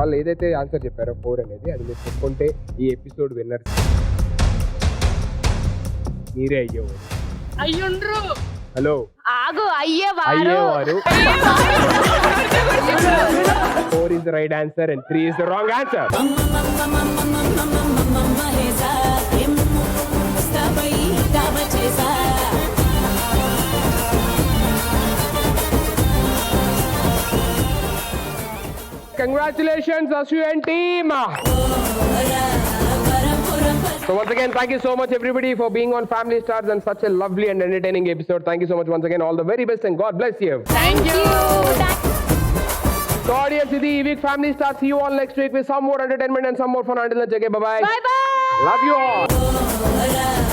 వాళ్ళు ఏదైతే ఆన్సర్ చెప్పారో 4 అనేది అది మీరు చెప్పుకుంటే ఈ ఎపిసోడ్ విన్నర్ మీరే అయ్యేవారు. అయ్యుండ్రు. హలో ఆగు అయ్యేవారు. అయ్యేవారు. 4 is the right answer and 3 is the wrong answer. Congratulations, Asu and team. So once again, thank you so much everybody for being on Family Stars and such a lovely and entertaining episode. Thank you so much once again. All the very best and God bless you. Thank you. So audience, this week Family Stars. See you all next week with some more entertainment and some more fun. Until then, take care. Bye bye. Bye bye. Love you all.